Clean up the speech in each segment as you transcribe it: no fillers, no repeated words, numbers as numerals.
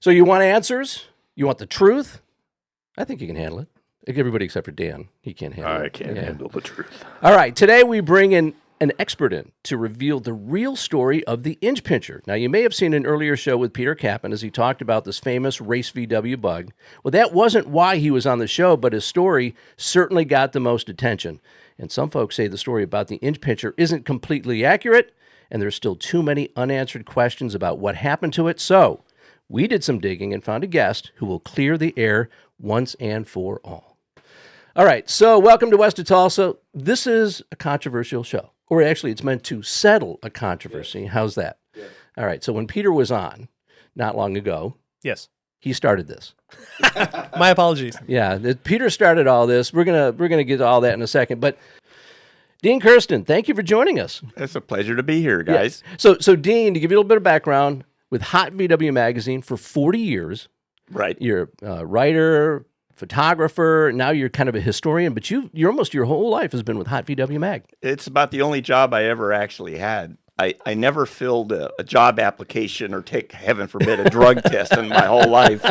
So you want answers? You want the truth? I think you can handle it. Everybody except for Dan. He can't handle it. I can't handle the truth. All right. Today we bring in an expert in to reveal the real story of the inch pincher. Now, you may have seen an earlier show with Peter Kappen as he talked about this famous race VW bug. Well, that wasn't why he was on the show, but his story certainly got the most attention. And some folks say the story about the inch pincher isn't completely accurate, and there's still too many unanswered questions about what happened to it. So we did some digging and found a guest who will clear the air once and for all. All right, so welcome to West of Tulsa. This is a controversial show. Or actually, it's meant to settle a controversy. Yes. How's that? Yes. All right, so when Peter was on not long ago, yes, he started this. My apologies. Yeah, Peter started all this. We're gonna get to all that in a second. But Dean Kirsten, thank you for joining us. It's a pleasure to be here, guys. Yeah. So Dean, to give you a little bit of background, with Hot VW Magazine for 40 years. Right. You're a writer, photographer, now you're kind of a historian, but you're almost your whole life has been with Hot VW Mag. It's about the only job I ever actually had. I never filled a job application or take, heaven forbid, a drug test in my whole life.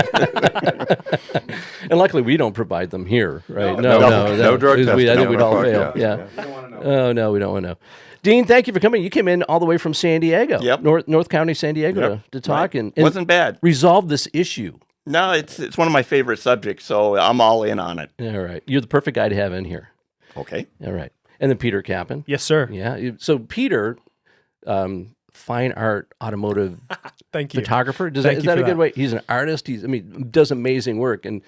And luckily, we don't provide them here, right? No drug test. I think we'd all fail. Yeah. You don't want to know. Oh, no, we don't want to know. Dean, thank you for coming. You came in all the way from San Diego, North County, San Diego, to talk and wasn't bad. Resolve this issue. No, it's one of my favorite subjects, so I'm all in on it. All right. You're the perfect guy to have in here. Okay. All right. And then Peter Kappen. Yes, sir. Yeah. So Peter, fine art, automotive Thank you. photographer. Is that a good way? He's an artist. Does amazing work. And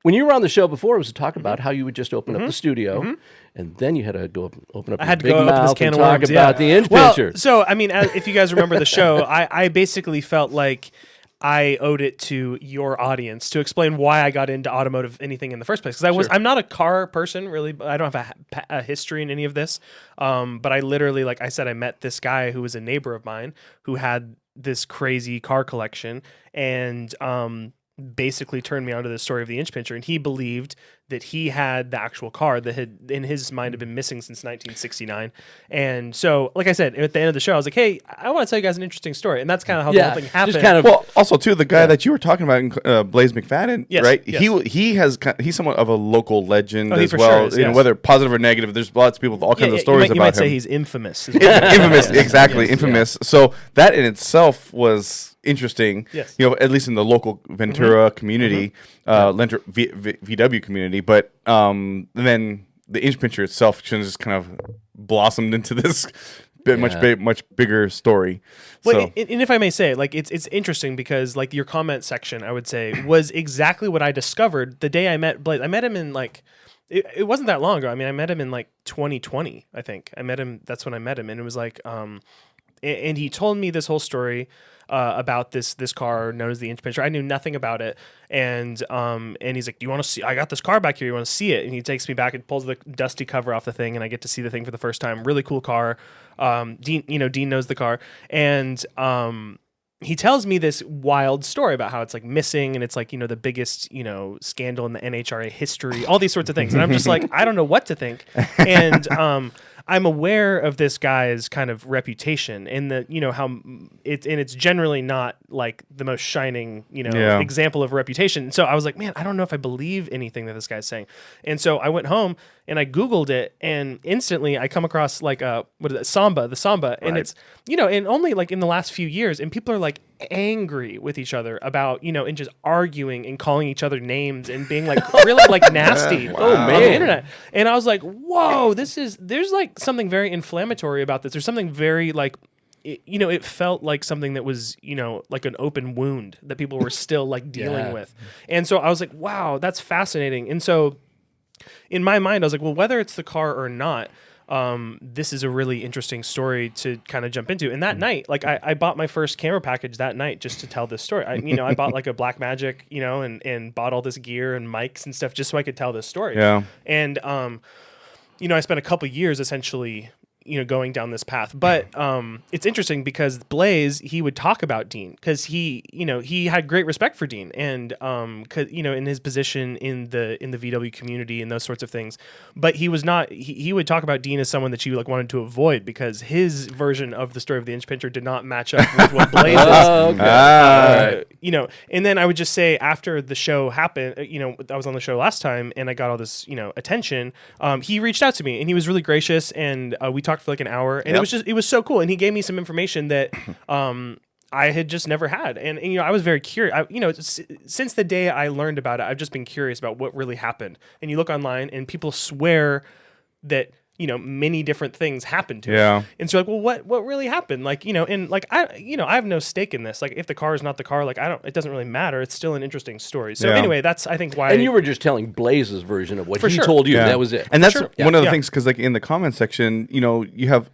when you were on the show before, it was to talk about how you would just open up the studio, and then you had to go open up your big mouth and talk about the inch pincher. So, if you guys remember the show, I basically felt like I owed it to your audience to explain why I got into automotive anything in the first place. Because I'm not a car person, really. I don't have a history in any of this. But I literally, like I said, I met this guy who was a neighbor of mine who had this crazy car collection and basically turned me onto the story of the inch pincher. And he believed that he had the actual car that had, in his mind, had been missing since 1969. And so, like I said, at the end of the show, I was like, hey, I want to tell you guys an interesting story. And that's kind of how the whole thing happened. Well, also, too, the guy that you were talking about, Blasé McFadden, right? Yes. He's somewhat of a local legend as for well. Sure is, whether positive or negative, there's lots of people with all kinds of stories about him. You might say he's infamous. Infamous, exactly, infamous. Yeah. So that in itself was interesting, at least in the local Ventura community, VW community. But then the inch pincher itself just kind of blossomed into this much bigger story. Well, and if I may say, like it's interesting because like your comment section, I would say, was exactly what I discovered the day I met Blaze. I met him in it wasn't that long ago. I met him in 2020, I think. That's when I met him, and it was like, and he told me this whole story about this car known as the inch pincher. I knew nothing about it, and he's like, "Do you want to see? I got this car back here. You want to see it?" And he takes me back and pulls the dusty cover off the thing, and I get to see the thing for the first time. Really cool car. Dean knows the car, and he tells me this wild story about how it's missing, and it's the biggest scandal in the NHRA history. All these sorts of things, and I'm just like, I don't know what to think, and I'm aware of this guy's kind of reputation and how it's generally not the most shining, example of reputation. So I was like, man, I don't know if I believe anything that this guy's saying. And so I went home and I Googled it, and instantly I come across the Samba, right. And it's, and only in the last few years, and people are angry with each other about, and just arguing and calling each other names and being really nasty on the internet. And I was like, whoa, there's something very inflammatory about this. There's something very it felt like something that was, like an open wound that people were still dealing with. And so I was like, wow, that's fascinating. And so in my mind, I was like, well, whether it's the car or not, this is a really interesting story to kind of jump into. And that night, I bought my first camera package that night just to tell this story. I bought a Blackmagic, and bought all this gear and mics and stuff just so I could tell this story. Yeah. And, I spent a couple years essentially, going down this path. But it's interesting because Blaze, he would talk about Dean because he had great respect for Dean and in his position in the VW community and those sorts of things. But he was not. He would talk about Dean as someone that you wanted to avoid because his version of the story of the inch pincher did not match up with what Blaze is. Okay. And then I would just say after the show happened, I was on the show last time and I got all this attention. He reached out to me and he was really gracious and we talked for like an hour and it was so cool and he gave me some information that I had just never had and I was very curious. Since the day I learned about it, I've just been curious about what really happened. And you look online and people swear that many different things happened to him. And so well, what really happened? I have no stake in this. Like if the car is not the car, it doesn't really matter. It's still an interesting story. So anyway, that's, I think why. And you were just telling Blaze's version of what he sure. told you. Yeah. That was it. And that's one of the things, because in the comment section, you have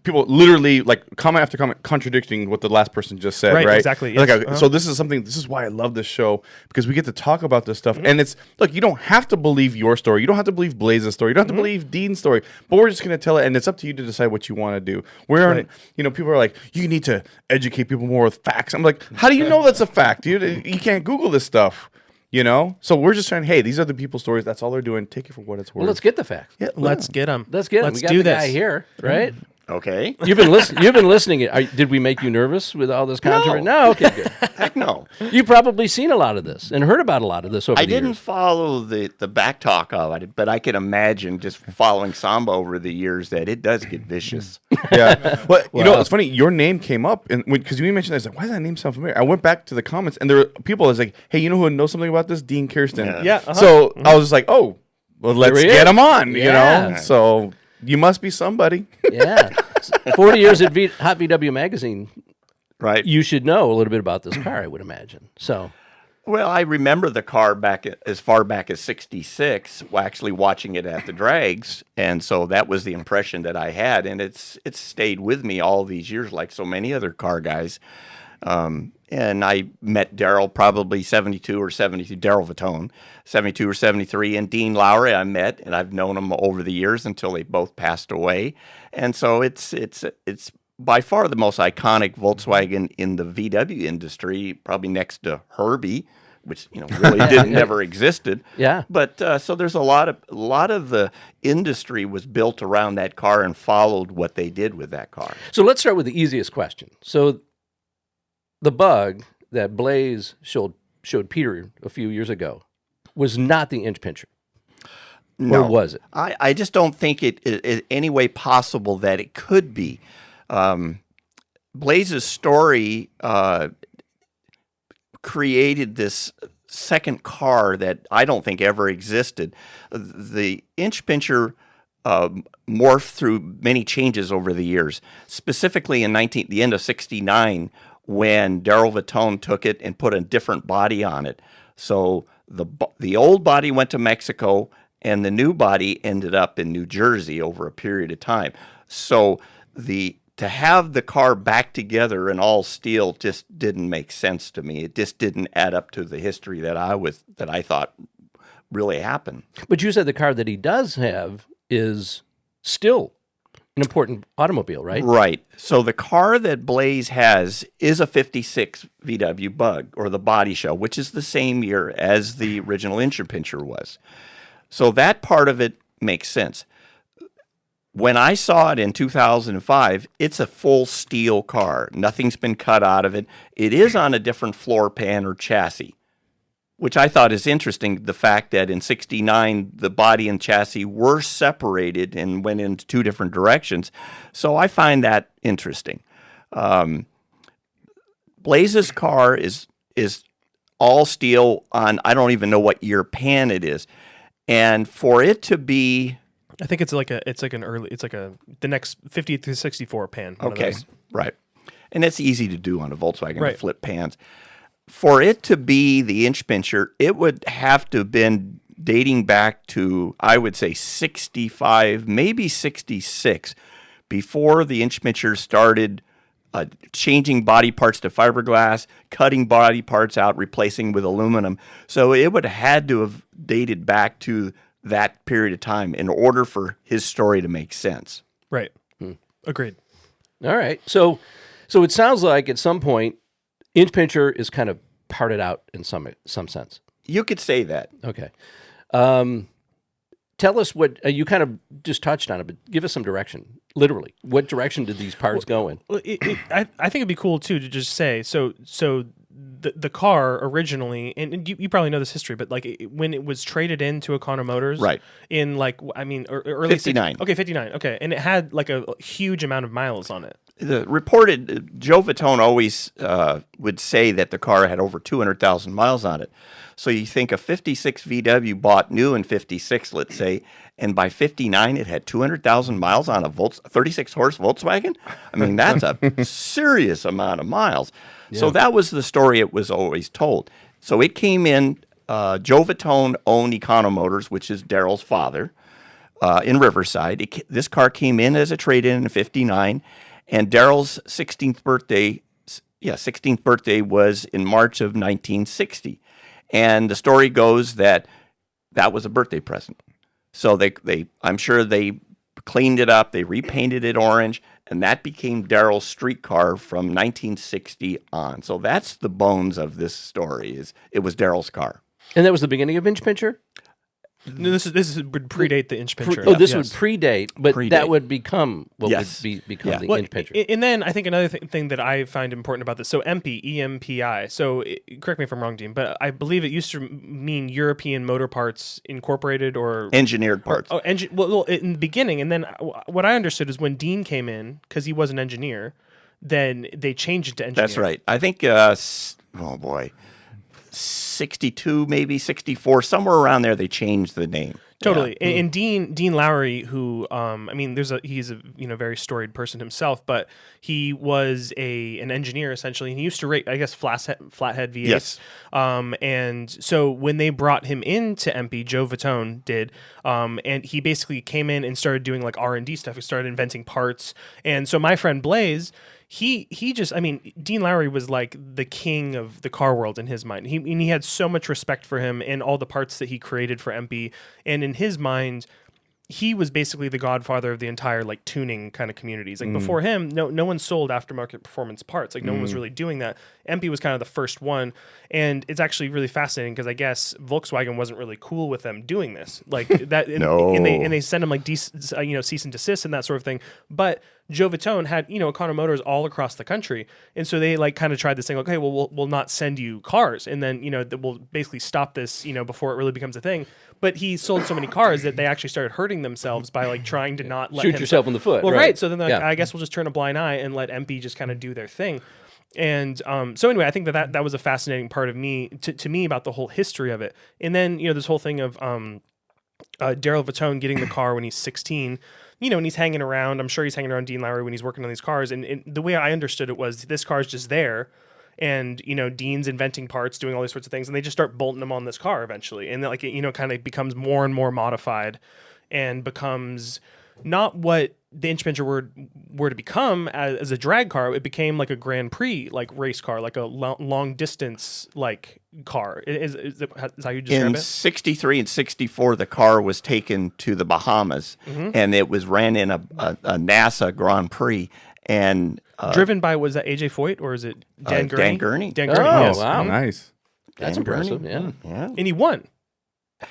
people literally comment after comment contradicting what the last person just said, right? Exactly. Yes. So this is why I love this show, because we get to talk about this stuff. And it's, look, you don't have to believe your story. You don't have to believe Blaze's story. You don't have to believe Dean's story. But we're just going to tell it, and it's up to you to decide what you want to do. People are like, you need to educate people more with facts. I'm like, how do you know that's a fact, dude? You can't Google this stuff. So we're just saying, hey, these are the people's stories. That's all they're doing. Take it for what it's worth. Well, let's get the facts. Yeah, let's get them. Let's get them. We got do the this. guy here, right? Okay. You've been listening. Did we make you nervous with all this controversy? No. Okay, good. Heck no. You've probably seen a lot of this and heard about a lot of this over the years. I didn't follow the back talk of it, but I can imagine just following Samba over the years that it does get vicious. Yeah. Well, it's funny. Your name came up because you mentioned that. I was like, why does that name sound familiar? I went back to the comments and there were people that was like, hey, you know who knows something about this? Dean Kirsten. Yeah. So I was just like, oh, well, let's get him on, Yeah. So you must be somebody. Yeah. 40 years at Hot VW Magazine. Right. You should know a little bit about this car, I would imagine. So, Well, I remember the car as far back as '66, actually watching it at the drags, and so that was the impression that I had, and it's stayed with me all these years, like so many other car guys. And I met Darrell probably 72 or 73, Darrell Vittone, 72 or 73, and Dean Lowry I met, and I've known them over the years until they both passed away. And so it's by far the most iconic Volkswagen in the VW industry, probably next to Herbie, which really never existed. Yeah. But so there's a lot of the industry was built around that car and followed what they did with that car. so let's start with the easiest question. So, the bug that Blaze showed Peter a few years ago was not the inch pincher. No. Or was it? I just don't think it is any way possible that it could be. Blaze's story created this second car that I don't think ever existed. The inch pincher morphed through many changes over the years, specifically in the end of '69, when Darrell Vittone took it and put a different body on it. So the old body went to Mexico, and the new body ended up in New Jersey over a period of time. So to have the car back together in all steel just didn't make sense to me. It just didn't add up to the history that I thought really happened. But you said the car that he does have is still an important automobile, right? Right. So the car that Blaze has is a 56 VW Bug, or the body show, which is the same year as the original inch pincher was. So that part of it makes sense. When I saw it in 2005, it's a full steel car. Nothing's been cut out of it. It is on a different floor pan or chassis, which I thought is interesting, the fact that in '69, the body and chassis were separated and went into two different directions. So I find that interesting. Blaze's car is all steel on, I don't even know what year pan it is. And for it to be... I think it's like the next 50 to 64 pan. Okay, right. And it's easy to do on a Volkswagen, to flip pans. For it to be the inch pincher, it would have to have been dating back to, I would say, 65, maybe 66, before the inch pincher started changing body parts to fiberglass, cutting body parts out, replacing with aluminum. So it would have had to have dated back to that period of time in order for his story to make sense. Right. Agreed. All right. So it sounds like at some point, inch pincher is kind of parted out in some sense. You could say that. Okay. Tell us what you kind of just touched on it, but give us some direction. Literally, what direction did these parts go in? Well, I think it'd be cool too to just say so the car originally, and you probably know this history, but like when it was traded into Econo Motors, Right. In like early 59. 59. Okay, and it had like a huge amount of miles on it. The reported Joe Vittone always would say that the car had over 200,000 miles on it. So you think a 56 VW bought new in 56, let's say, and by 59 it had 200,000 miles on a 36 horse Volkswagen. I mean, that's a serious amount of miles. Yeah. So that was the story it was always told. So it came in. Joe Vittone owned Econo Motors, which is Darrell's father, in Riverside. This car came in as a trade-in in 59. And Darrell's 16th birthday was in March of 1960. And the story goes that was a birthday present. So I'm sure they cleaned it up, they repainted it orange, and that became Darrell's street car from 1960 on. So that's the bones of this story. It was Darrell's car. And that was the beginning of inch pincher? No, this would predate the inch pincher. Would predate, but that would become what would become the inch pincher. And then I think another thing that I find important about this, so EMPI, E-M-P-I, so correct me if I'm wrong, Dean, but I believe it used to mean European Motor Parts Incorporated or... Engineered Parts. Well, in the beginning, and then what I understood is when Dean came in, because he was an engineer, then they changed it to engineer. That's right. I think, 62, maybe 64, somewhere around there, they changed the name. Totally. Yeah. And Dean Lowry, who he's a very storied person himself, but he was an engineer essentially, and he used to rate, I guess, flathead V8s. Yes. And so when they brought him into MP, Joe Vittone did, and he basically came in and started doing like R&D stuff. He started inventing parts, and so my friend Blaze. He just, Dean Lowry was like the king of the car world in his mind. He had so much respect for him and all the parts that he created for MP. And in his mind, he was basically the godfather of the entire like tuning kind of communities. Like before him, no one sold aftermarket performance parts. Like no one was really doing that. MP was kind of the first one, and it's actually really fascinating because I guess Volkswagen wasn't really cool with them doing this. Like that, No. and they send them like cease and desist and that sort of thing. But Joe Vittone had Econo Motors all across the country, and so they like kind of tried this thing. Okay, well we'll not send you cars, and then we'll basically stop this before it really becomes a thing. But he sold so many cars that they actually started hurting themselves by like trying to not let shoot yourself in the foot. Well, right. So then I guess we'll just turn a blind eye and let MP just kind of do their thing. And so anyway, I think that was a fascinating part of me to me about the whole history of it. And then this whole thing of Darrell Vittone getting the car when he's 16. And he's hanging around. I'm sure he's hanging around Dean Lowry when he's working on these cars. And the way I understood it was this car's just there. And, Dean's inventing parts, doing all these sorts of things. And they just start bolting them on this car eventually. And like, it, kind of becomes more and more modified and becomes not what the inch pincher were to become as a drag car. It became like a Grand Prix, like race car, like a long distance, like car. Is how you describe it? In 63 and 64, the car was taken to the Bahamas, and it was ran in a NASA Grand Prix. And driven by, was that AJ Foyt or is it Dan Gurney? Dan Gurney. Dan Gurney, oh, yes. wow. Nice. That's Dan impressive, Gurney. Yeah. And he won.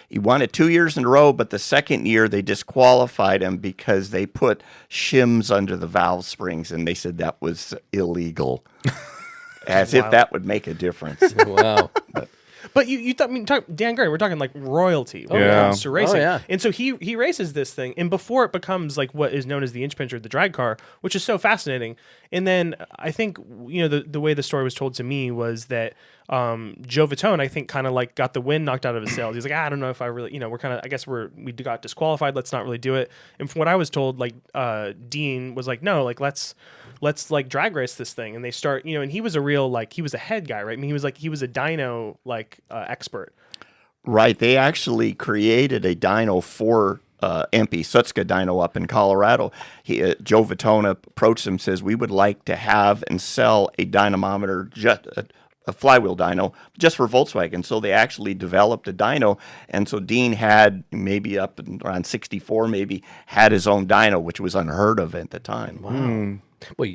He won it 2 years in a row, but the second year they disqualified him because they put shims under the valve springs, and they said that was illegal. As if that would make a difference. Wow. But you thought, Dan Gurney, we're talking like royalty when it Yeah. comes to racing. Oh, yeah. And so he races this thing, and before it becomes like what is known as the inch pincher, the drag car, which is so fascinating. And then I think, the way the story was told to me was that Joe Vittone, I think, kind of like got the wind knocked out of his sails. He's like, I don't know if I really, we're kind of, I guess we got disqualified. Let's not really do it. And from what I was told, like Dean was like, no, like let's like drag race this thing. And they start, and he was a real, like, he was a head guy, right? I mean, he was a dyno like expert. Right. They actually created a dyno for MP Sutska dyno up in Colorado. Joe Vittone approached him, says, we would like to have and sell a dynamometer, just a flywheel dyno just for Volkswagen. So they actually developed a dyno, and so Dean had maybe up around 64, maybe had his own dyno, which was unheard of at the time. Wow. Well,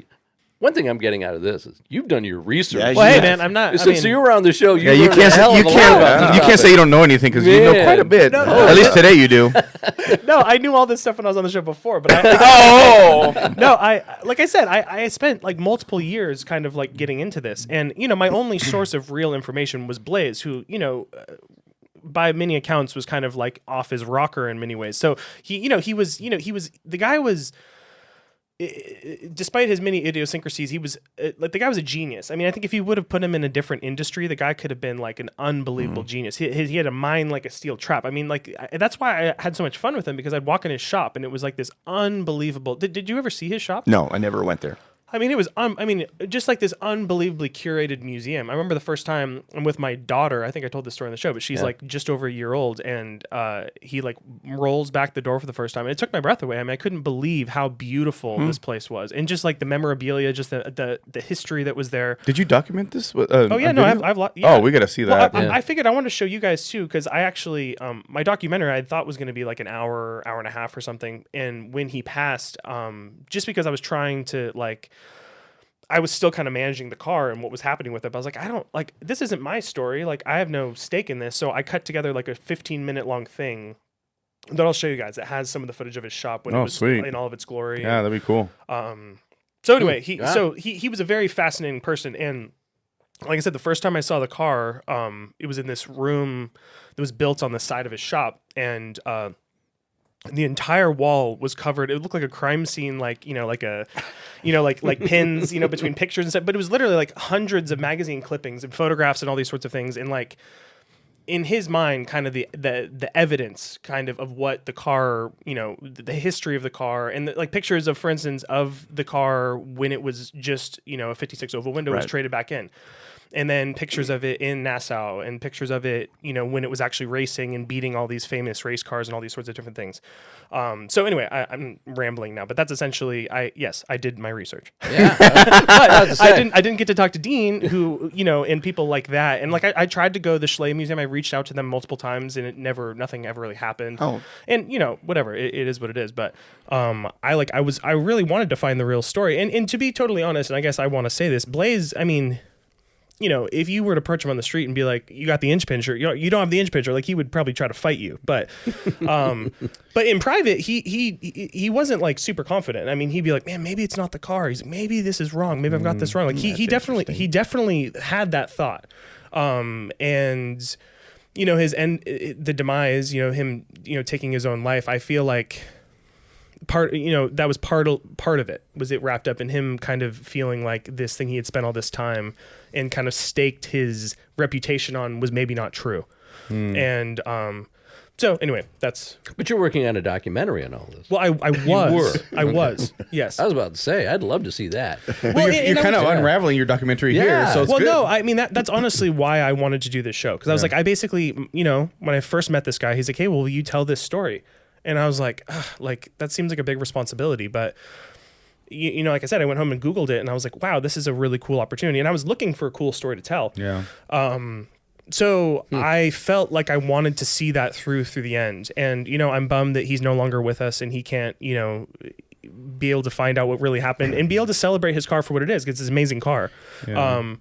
one thing I'm getting out of this is you've done your research. Yeah, Well, hey man, I'm not. So you were on the show. Yeah, you can't say you don't know anything because you know quite a bit. At least today you do. No, I knew all this stuff when I was on the show before, but like I said, I spent like multiple years kind of like getting into this, and my only source of real information was Blaze, who by many accounts was kind of like off his rocker in many ways. So the guy was. Despite his many idiosyncrasies, he was like the guy was a genius. I mean, I think if you would have put him in a different industry, the guy could have been like an unbelievable genius. He had a mind like a steel trap. I mean, like that's why I had so much fun with him, because I'd walk in his shop and it was like this unbelievable. Did you ever see his shop? No, I never went there. I mean, it was just like this unbelievably curated museum. I remember the first time I'm with my daughter. I think I told this story on the show, but she's like just over a year old, and he like rolls back the door for the first time, and it took my breath away. I mean, I couldn't believe how beautiful this place was, and just like the memorabilia, just the history that was there. Did you document this? Oh yeah, no, I've Oh, we got to see that. Well, I figured I wanted to show you guys too, because I actually my documentary I thought was going to be like an hour and a half or something, and when he passed, just because I was trying to like. I was still kind of managing the car and what was happening with it. But I was like, I don't like, this isn't my story. Like, I have no stake in this. So I cut together like a 15-minute long thing that I'll show you guys. It has some of the footage of his shop when it was in all of its glory. Yeah, that'd be cool. So anyway, he was a very fascinating person. And like I said, the first time I saw the car, it was in this room that was built on the side of his shop. And, the entire wall was covered. It looked like a crime scene, like like pins, between pictures and stuff. But it was literally like hundreds of magazine clippings and photographs and all these sorts of things. And like in his mind, kind of the evidence, kind of what the car, the history of the car, and like pictures of, for instance, of the car when it was just a 56 oval window was traded back in. And then pictures of it in Nassau, and pictures of it, when it was actually racing and beating all these famous race cars and all these sorts of different things. So anyway, I'm rambling now, but that's essentially, I did my research. Yeah, but I didn't get to talk to Dean, who and people like that. And like I tried to go to the Schley Museum. I reached out to them multiple times, and nothing ever really happened. Oh, and whatever, it is what it is. But I really wanted to find the real story. And to be totally honest, and I guess I want to say this, Blaze, I mean. If you were to approach him on the street and be like, you got the inch pincher, you don't have the inch pincher, like he would probably try to fight you. But but in private, he wasn't like super confident. I mean, he'd be like, man, maybe it's not the car. He's like, maybe this is wrong. Maybe I've got this wrong. Like he definitely had that thought. And his end, the demise, him, taking his own life. I feel like that was part of it. Was it wrapped up in him kind of feeling like this thing he had spent all this time and kind of staked his reputation on was maybe not true. And so anyway, that's. But you're working on a documentary on all this. Well, I was. I was. Yes. I was about to say, I'd love to see that. Well, you're kind of unraveling your documentary here, so it's good. No, I mean that's honestly why I wanted to do this show, because I was like, I basically, when I first met this guy, he's like, hey, well, will you tell this story? And I was like, that seems like a big responsibility, but. Like I said, I went home and Googled it, and I was like, wow, this is a really cool opportunity. And I was looking for a cool story to tell. Yeah. So I felt like I wanted to see that through the end. And, I'm bummed that he's no longer with us and he can't, be able to find out what really happened and be able to celebrate his car for what it is, because it's an amazing car. Yeah.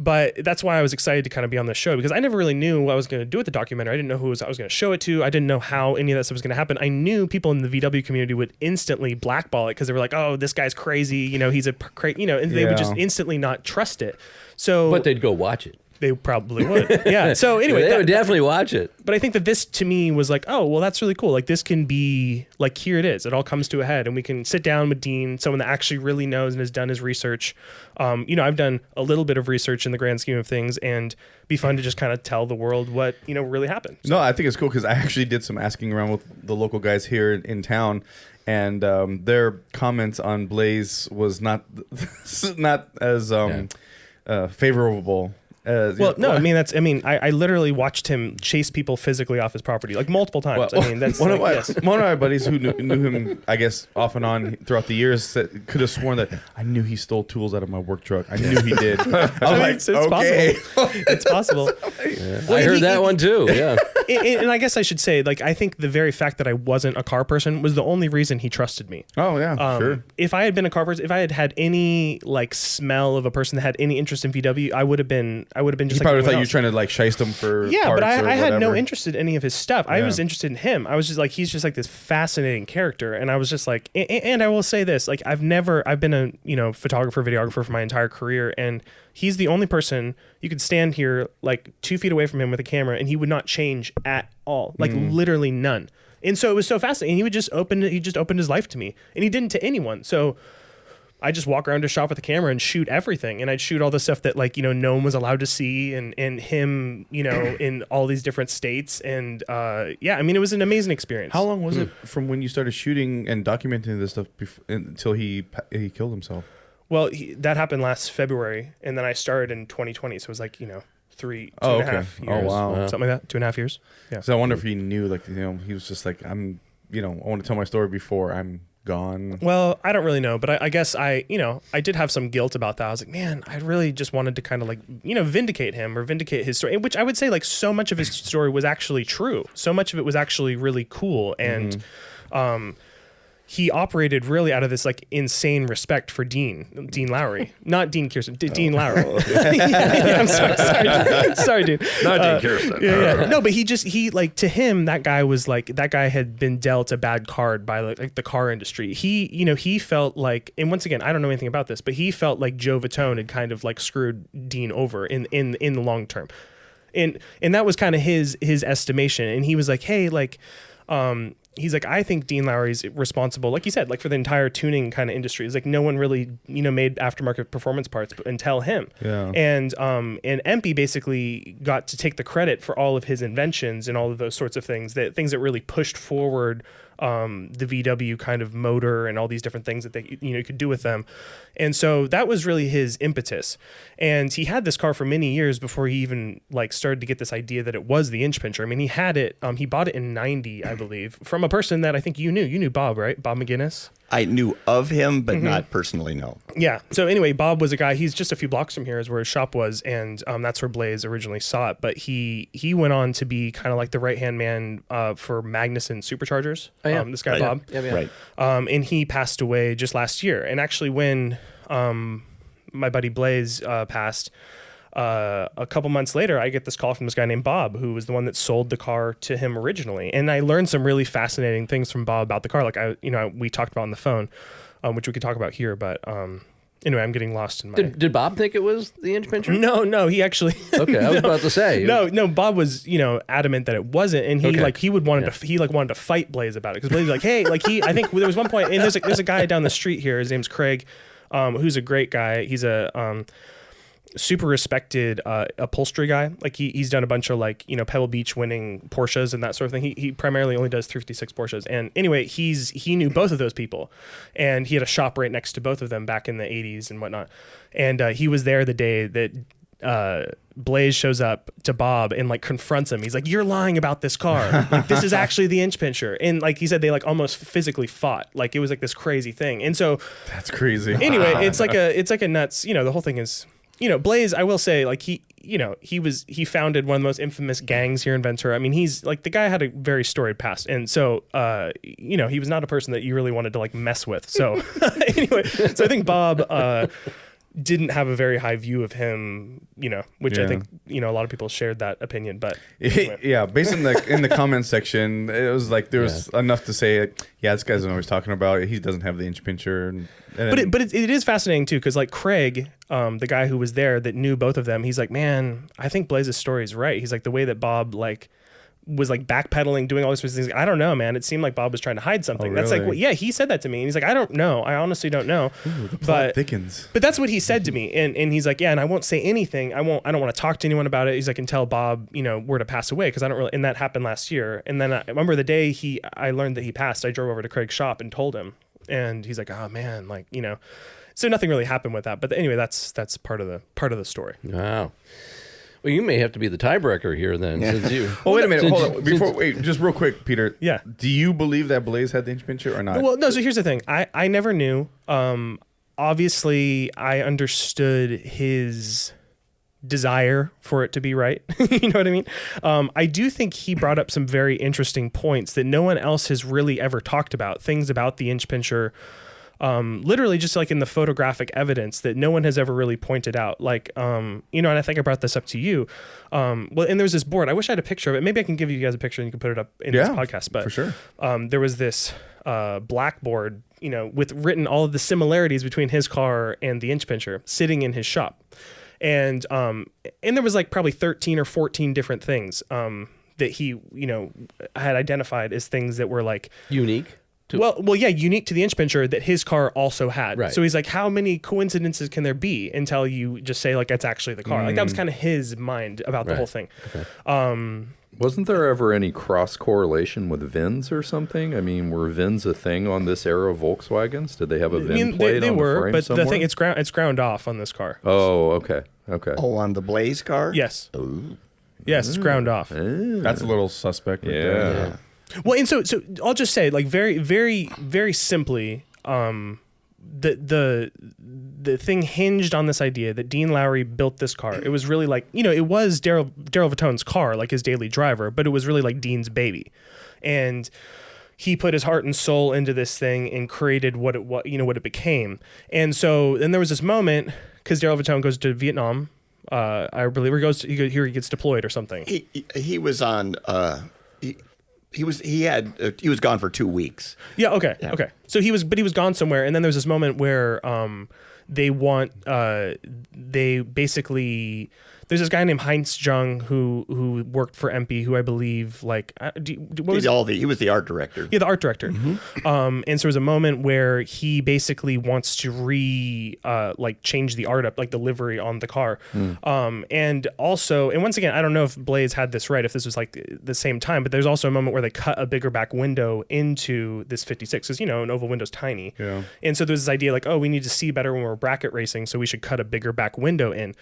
But that's why I was excited to kind of be on this show, because I never really knew what I was going to do with the documentary. I didn't know who I was going to show it to. I didn't know how any of that stuff was going to happen. I knew people in the VW community would instantly blackball it because they were like, "Oh, this guy's crazy. He's a and they would just instantly not trust it." So, but they'd go watch it. They probably would. Yeah. So anyway, they would definitely watch it. But I think that this to me was like, oh, well, that's really cool. Like this can be like, here it is. It all comes to a head, and we can sit down with Dean, someone that actually really knows and has done his research. I've done a little bit of research in the grand scheme of things, and be fun to just kind of tell the world what, really happened. So. No, I think it's cool because I actually did some asking around with the local guys here in town, and their comments on Blaze was not as favorable Well, no, I mean, I literally watched him chase people physically off his property like multiple times. Well, I mean, that's one like, of my buddies who knew him, I guess, off and on throughout the years, could have sworn that I knew he stole tools out of my work truck. I knew he did. It's okay. possible. It's possible. Well, I heard that one too. Yeah. And I guess I should say, like, I think the very fact that I wasn't a car person was the only reason he trusted me. Oh yeah, sure. If I had been a car person, if I had any like smell of a person that had any interest in VW, I would have been just. He probably thought you were trying to like shiest him for but parts I had no whatever. interest in any of his stuff. I was interested in him. I was just like, he's just like this fascinating character, and I was just like, and I will say this, like, I've been a photographer, videographer for my entire career, and he's the only person you could stand here like 2 feet away from him with a camera, and he would not change at all, like literally none. And so it was so fascinating. He just opened his life to me, and he didn't to anyone. So I just walk around his shop with a camera and shoot everything. And I'd shoot all the stuff that like, no one was allowed to see, and him, in all these different states. And I mean, it was an amazing experience. How long was it from when you started shooting and documenting this stuff until he killed himself? Well, that happened last February, and then I started in 2020. So it was like, 2 and a half years. Oh, wow. Something like that. 2.5 years. Yeah. So I wonder if he knew, like, he was just like, I want to tell my story before I'm gone. Well, I don't really know, but I guess I did have some guilt about that. I was like, man, I really just wanted to kind of like, vindicate him or vindicate his story, which I would say like so much of his story was actually true. So much of it was actually really cool. And, he operated really out of this like insane respect for Dean Lowry, not Dean Kirsten, Dean Lowry. I'm sorry, Dean. Not Dean Kirsten. No, but to him, that guy had been dealt a bad card by like the car industry. He felt like, and once again, I don't know anything about this, but he felt like Joe Vittone had kind of like screwed Dean over in the long term, and that was kind of his estimation. And he was like, hey, like. He's like, I think Dean Lowry's responsible, like you said, like for the entire tuning kind of industry. It's like no one really, made aftermarket performance parts until him. Yeah. And Empey basically got to take the credit for all of his inventions and all of those sorts of things that really pushed forward the VW kind of motor and all these different things that they could do with them. And so that was really his impetus. And he had this car for many years before he even like started to get this idea that it was the inch pincher. I mean, he had it, he bought it in 90, I believe, from a person that I think you knew Bob, right? Bob McGinnis. I knew of him, but not personally, no. Yeah. So anyway, Bob was a guy, he's just a few blocks from here is where his shop was, and that's where Blaze originally saw it. But he went on to be kind of like the right-hand man for Magnuson Superchargers. Oh, yeah. This guy, Bob. Yeah. Right. And he passed away just last year. And actually when my buddy Blaze passed, a couple months later, I get this call from this guy named Bob, who was the one that sold the car to him originally. And I learned some really fascinating things from Bob about the car. Like we talked about on the phone, which we could talk about here, but, anyway, I'm getting lost in my... Did Bob think it was the inch pincher? No, he actually... Okay, I was about to say. No, Bob was, adamant that it wasn't, and he wanted to fight Blaze about it, because Blaze was like, hey, like I think there was one point, and there's a guy down the street here, his name's Craig, who's a great guy. He's a super respected upholstery guy. Like he's done a bunch of like Pebble Beach winning Porsches and that sort of thing. He primarily only does 356 Porsches. And anyway, he knew both of those people, and he had a shop right next to both of them back in the 80s and whatnot. And he was there the day that Blaze shows up to Bob and like confronts him. He's like, "You're lying about this car. Like this is actually the inch pincher." And like he said, they like almost physically fought. Like it was like this crazy thing. And so that's crazy. Anyway, it's like a nuts. The whole thing is. Blaze, I will say, like he founded one of the most infamous gangs here in Ventura. I mean, he's like the guy had a very storied past, and so he was not a person that you really wanted to like mess with. So anyway, so I think Bob didn't have a very high view of him, which I think a lot of people shared that opinion. But anyway. Yeah, based in the comments section, it was like there was enough to say, this guy doesn't know what he's talking about. He doesn't have the inch pincher. But it is fascinating too, because like Craig, the guy who was there that knew both of them, he's like, man, I think Blaze's story is right. He's like, the way that Bob like was like backpedaling, doing all these things. I don't know, man. It seemed like Bob was trying to hide something. Oh, That's really? like, he said that to me, and he's like, I don't know. I honestly don't know. Ooh, the plot thickens. But that's what he said to me, and he's like, and I won't say anything. I don't want to talk to anyone about it. He's like, until Bob, were to pass away, because I don't really. And that happened last year. And then I remember the day I learned that he passed. I drove over to Craig's shop and told him, and he's like, oh man, like So nothing really happened with that. But anyway, that's part of the story. Wow. Well, you may have to be the tiebreaker here then, since you. Oh, wait a minute. Hold on. Since- Wait, just real quick, Peter. Yeah. Do you believe that Blaze had the inch pincher or not? Well, no. So here's the thing. I never knew. Obviously, I understood his desire for it to be right. You know what I mean? I do think he brought up some very interesting points that no one else has really ever talked about. Things about the inch pincher. Literally just like in the photographic evidence that no one has ever really pointed out. Like, and I think I brought this up to you. And there's this board. I wish I had a picture of it. Maybe I can give you guys a picture and you can put it up in this podcast. But for sure. There was this blackboard, with written all of the similarities between his car and the inch pincher sitting in his shop. And there was like probably 13 or 14 different things that he, had identified as things that were like unique. Unique to the inch pincher that his car also had. Right. So he's like, how many coincidences can there be until you just say like that's actually the car? Like that was kind of his mind about the whole thing. Okay. Wasn't there ever any cross correlation with VINs or something? I mean, were VINs a thing on this era of Volkswagens? Did they have a VIN plate they on were, the frame but somewhere? the thing it's ground off on this car. Oh, okay. Oh, on the Blaze car? Yes. Yes, it's ground off. That's a little suspect. Right Yeah. there. Well, and so I'll just say, like, very, very, very simply, the thing hinged on this idea that Dean Lowry built this car. It was really like, it was Darrell Vittone's car, like his daily driver, but it was really like Dean's baby, and he put his heart and soul into this thing and created what it became. And so then there was this moment because Darrell Vittone goes to Vietnam. I believe he gets deployed or something. He was on. He was gone for 2 weeks. Yeah. Okay. Yeah. Okay. So he was gone somewhere, and then there's this moment where they basically. There's this guy named Heinz Jung who worked for MP, who I believe He was the art director. Yeah, the art director. Mm-hmm. And so there's a moment where he basically wants to change the art up, like the livery on the car. And also, and once again, I don't know if Blaze had this right, if this was like the same time, but there's also a moment where they cut a bigger back window into this 56, because an oval window's tiny. Yeah. And so there's this idea like, oh, we need to see better when we're bracket racing, so we should cut a bigger back window in.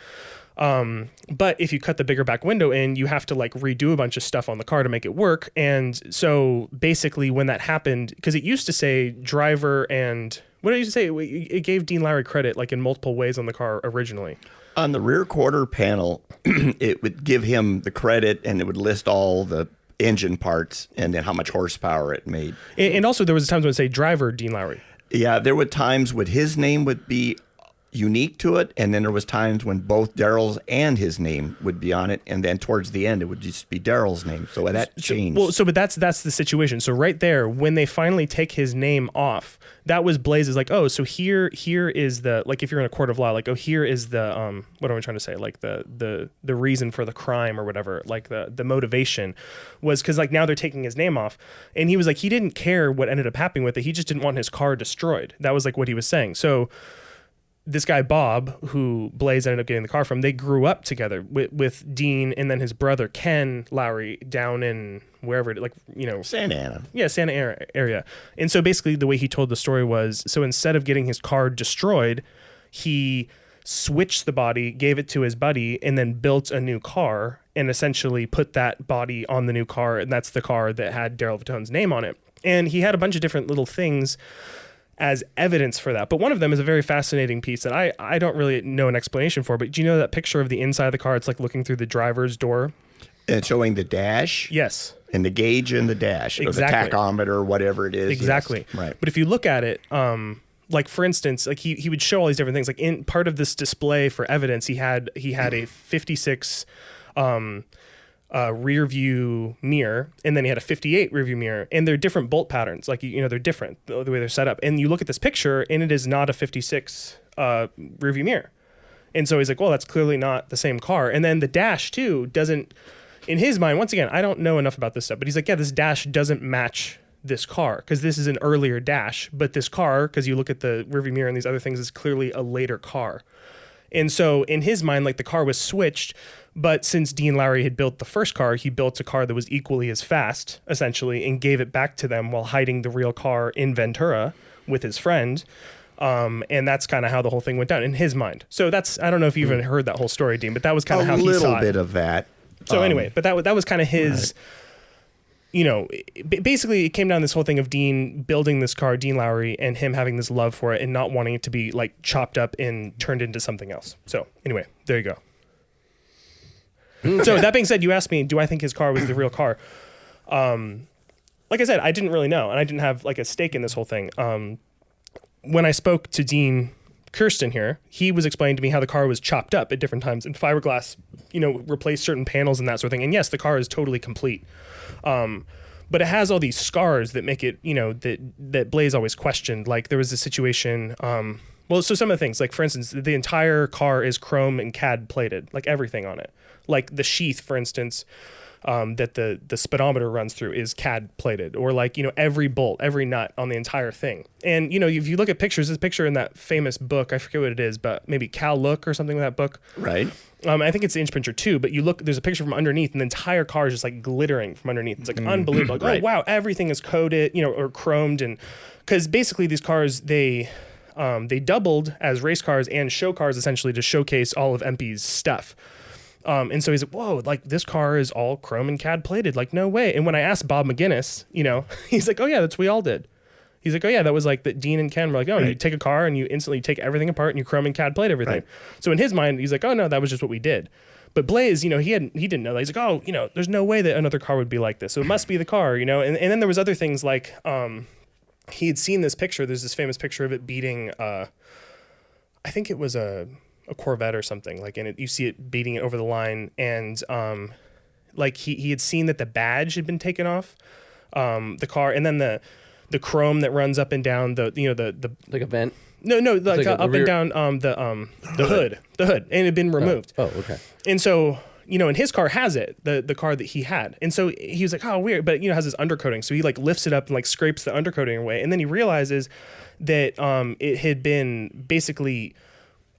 But if you cut the bigger back window in, you have to like redo a bunch of stuff on the car to make it work. And so basically when that happened, because it used to say driver and what did it used to say? It gave Dean Lowry credit like in multiple ways on the car originally. On the rear quarter panel, it would give him the credit and it would list all the engine parts and then how much horsepower it made. And also there was times when it would say driver Dean Lowry. Yeah, there were times when his name would be unique to it, and then there was times when both Darrell's and his name would be on it, and then towards the end it would just be Darrell's name. So that changed. But that's the situation. So right there, when they finally take his name off, that was Blaze's like, oh, so here is the, like, if you're in a court of law, like, oh, here is the what am I trying to say? Like the reason for the crime or whatever, like the motivation was because like now they're taking his name off, and he was like, he didn't care what ended up happening with it. He just didn't want his car destroyed. That was like what he was saying. So this guy Bob, who Blaze ended up getting the car from, they grew up together with Dean and then his brother Ken Lowry down in wherever, Santa Ana. Yeah, Santa Ana area. And so basically the way he told the story was, so instead of getting his car destroyed, he switched the body, gave it to his buddy, and then built a new car and essentially put that body on the new car, and that's the car that had Darrell Vittone's name on it. And he had a bunch of different little things as evidence for that. But one of them is a very fascinating piece that I don't really know an explanation for, but do you know that picture of the inside of the car? It's like looking through the driver's door. And showing the dash? Yes. And the gauge in the dash. Exactly. Or the tachometer, whatever it is. Exactly. Yes. Right. But if you look at it, like for instance, like he would show all these different things. Like in part of this display for evidence, he had a 56 rear view mirror, and then he had a 58 rear view mirror, and they're different bolt patterns. Like, they're different the way they're set up. And you look at this picture and it is not a 56 rear view mirror. And so he's like, well, that's clearly not the same car. And then the dash too doesn't, in his mind, once again, I don't know enough about this stuff, but he's like, yeah, this dash doesn't match this car because this is an earlier dash, but this car, because you look at the rear view mirror and these other things, is clearly a later car. And so in his mind, like the car was switched, but since Dean Lowry had built the first car, he built a car that was equally as fast, essentially, and gave it back to them while hiding the real car in Ventura with his friend. And that's kind of how the whole thing went down in his mind. So I don't know if you even heard that whole story, Dean, but that was kind of how he saw it. A little bit of that. So anyway, but that was kind of his, basically it came down this whole thing of Dean building this car, Dean Lowry, and him having this love for it and not wanting it to be like chopped up and turned into something else. So anyway, there you go. So that being said, you asked me, do I think his car was the real car? Like I said, I didn't really know, and I didn't have like a stake in this whole thing. When I spoke to Dean Kirsten here, he was explaining to me how the car was chopped up at different times and fiberglass, replaced certain panels and that sort of thing. And yes, the car is totally complete. But it has all these scars that make it, that Blasé always questioned. Like there was a situation, so some of the things, like for instance, the entire car is chrome and CAD plated, like everything on it. Like the sheath, for instance, that the speedometer runs through is CAD plated, or like, every bolt, every nut on the entire thing. And, if you look at pictures, this picture in that famous book, I forget what it is, but maybe Cal Look or something in that book. Right. I think it's the Inch Pincher too, but you look, there's a picture from underneath and the entire car is just like glittering from underneath. It's like unbelievable. Like, Right. Oh, wow, everything is coated, or chromed. And because basically these cars, they doubled as race cars and show cars essentially to showcase all of MP's stuff. And so he's like, whoa, like this car is all chrome and CAD plated. Like, no way. And when I asked Bob McGinnis, he's like, oh yeah, that's what we all did. He's like, oh yeah, that was like that Dean and Ken were like, oh, you take a car and you instantly take everything apart and you chrome and CAD plate everything. Right. So in his mind, he's like, oh no, that was just what we did. But Blasé, he didn't know that. He's like, oh, there's no way that another car would be like this. So it must be the car, And then there was other things like, he had seen this picture. There's this famous picture of it beating, I think it was a Corvette or something, like, and you see it beating it over the line, and like he had seen that the badge had been taken off the car, and then the chrome that runs up and down the Like a vent. no like, like a up rear- and down the hood, and it had been removed. Oh, okay. And so, and his car has it, the car that he had. And so he was like, oh, weird. But, it has this undercoating. So he like lifts it up and like scrapes the undercoating away. And then he realizes that it had been basically,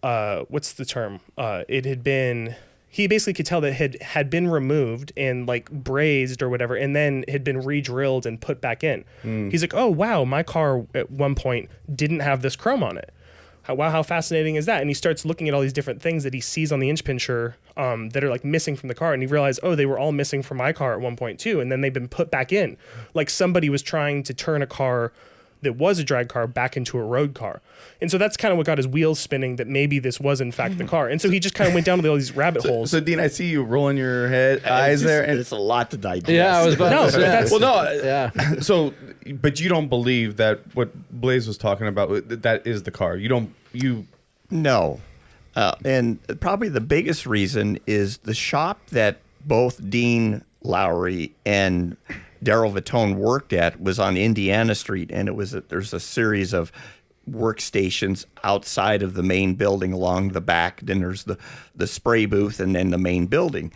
what's the term? It had been, he basically could tell that it had been removed and like brazed or whatever, and then had been re-drilled and put back in. He's like, oh, wow, my car at one point didn't have this chrome on it. Wow, how fascinating is that? And he starts looking at all these different things that he sees on the Inch Pincher that are like missing from the car. And he realized, oh, they were all missing from my car at one point too. And then they've been put back in. Like somebody was trying to turn a car that was a drag car back into a road car. And so that's kind of what got his wheels spinning, that maybe this was in fact the car. And so he just kind of went down to all these rabbit holes. So Dean, I see you rolling your eyes there, and It's a lot to digest. Yeah, I was about No, to say. but that's- well, no, Yeah. So, but you don't believe that what Blasé was talking about, that is the car. You No. And probably the biggest reason is the shop that both Dean Lowry and Darrell Vittone worked at was on Indiana Street, and there's a series of workstations outside of the main building along the back. Then there's the spray booth, and then the main building.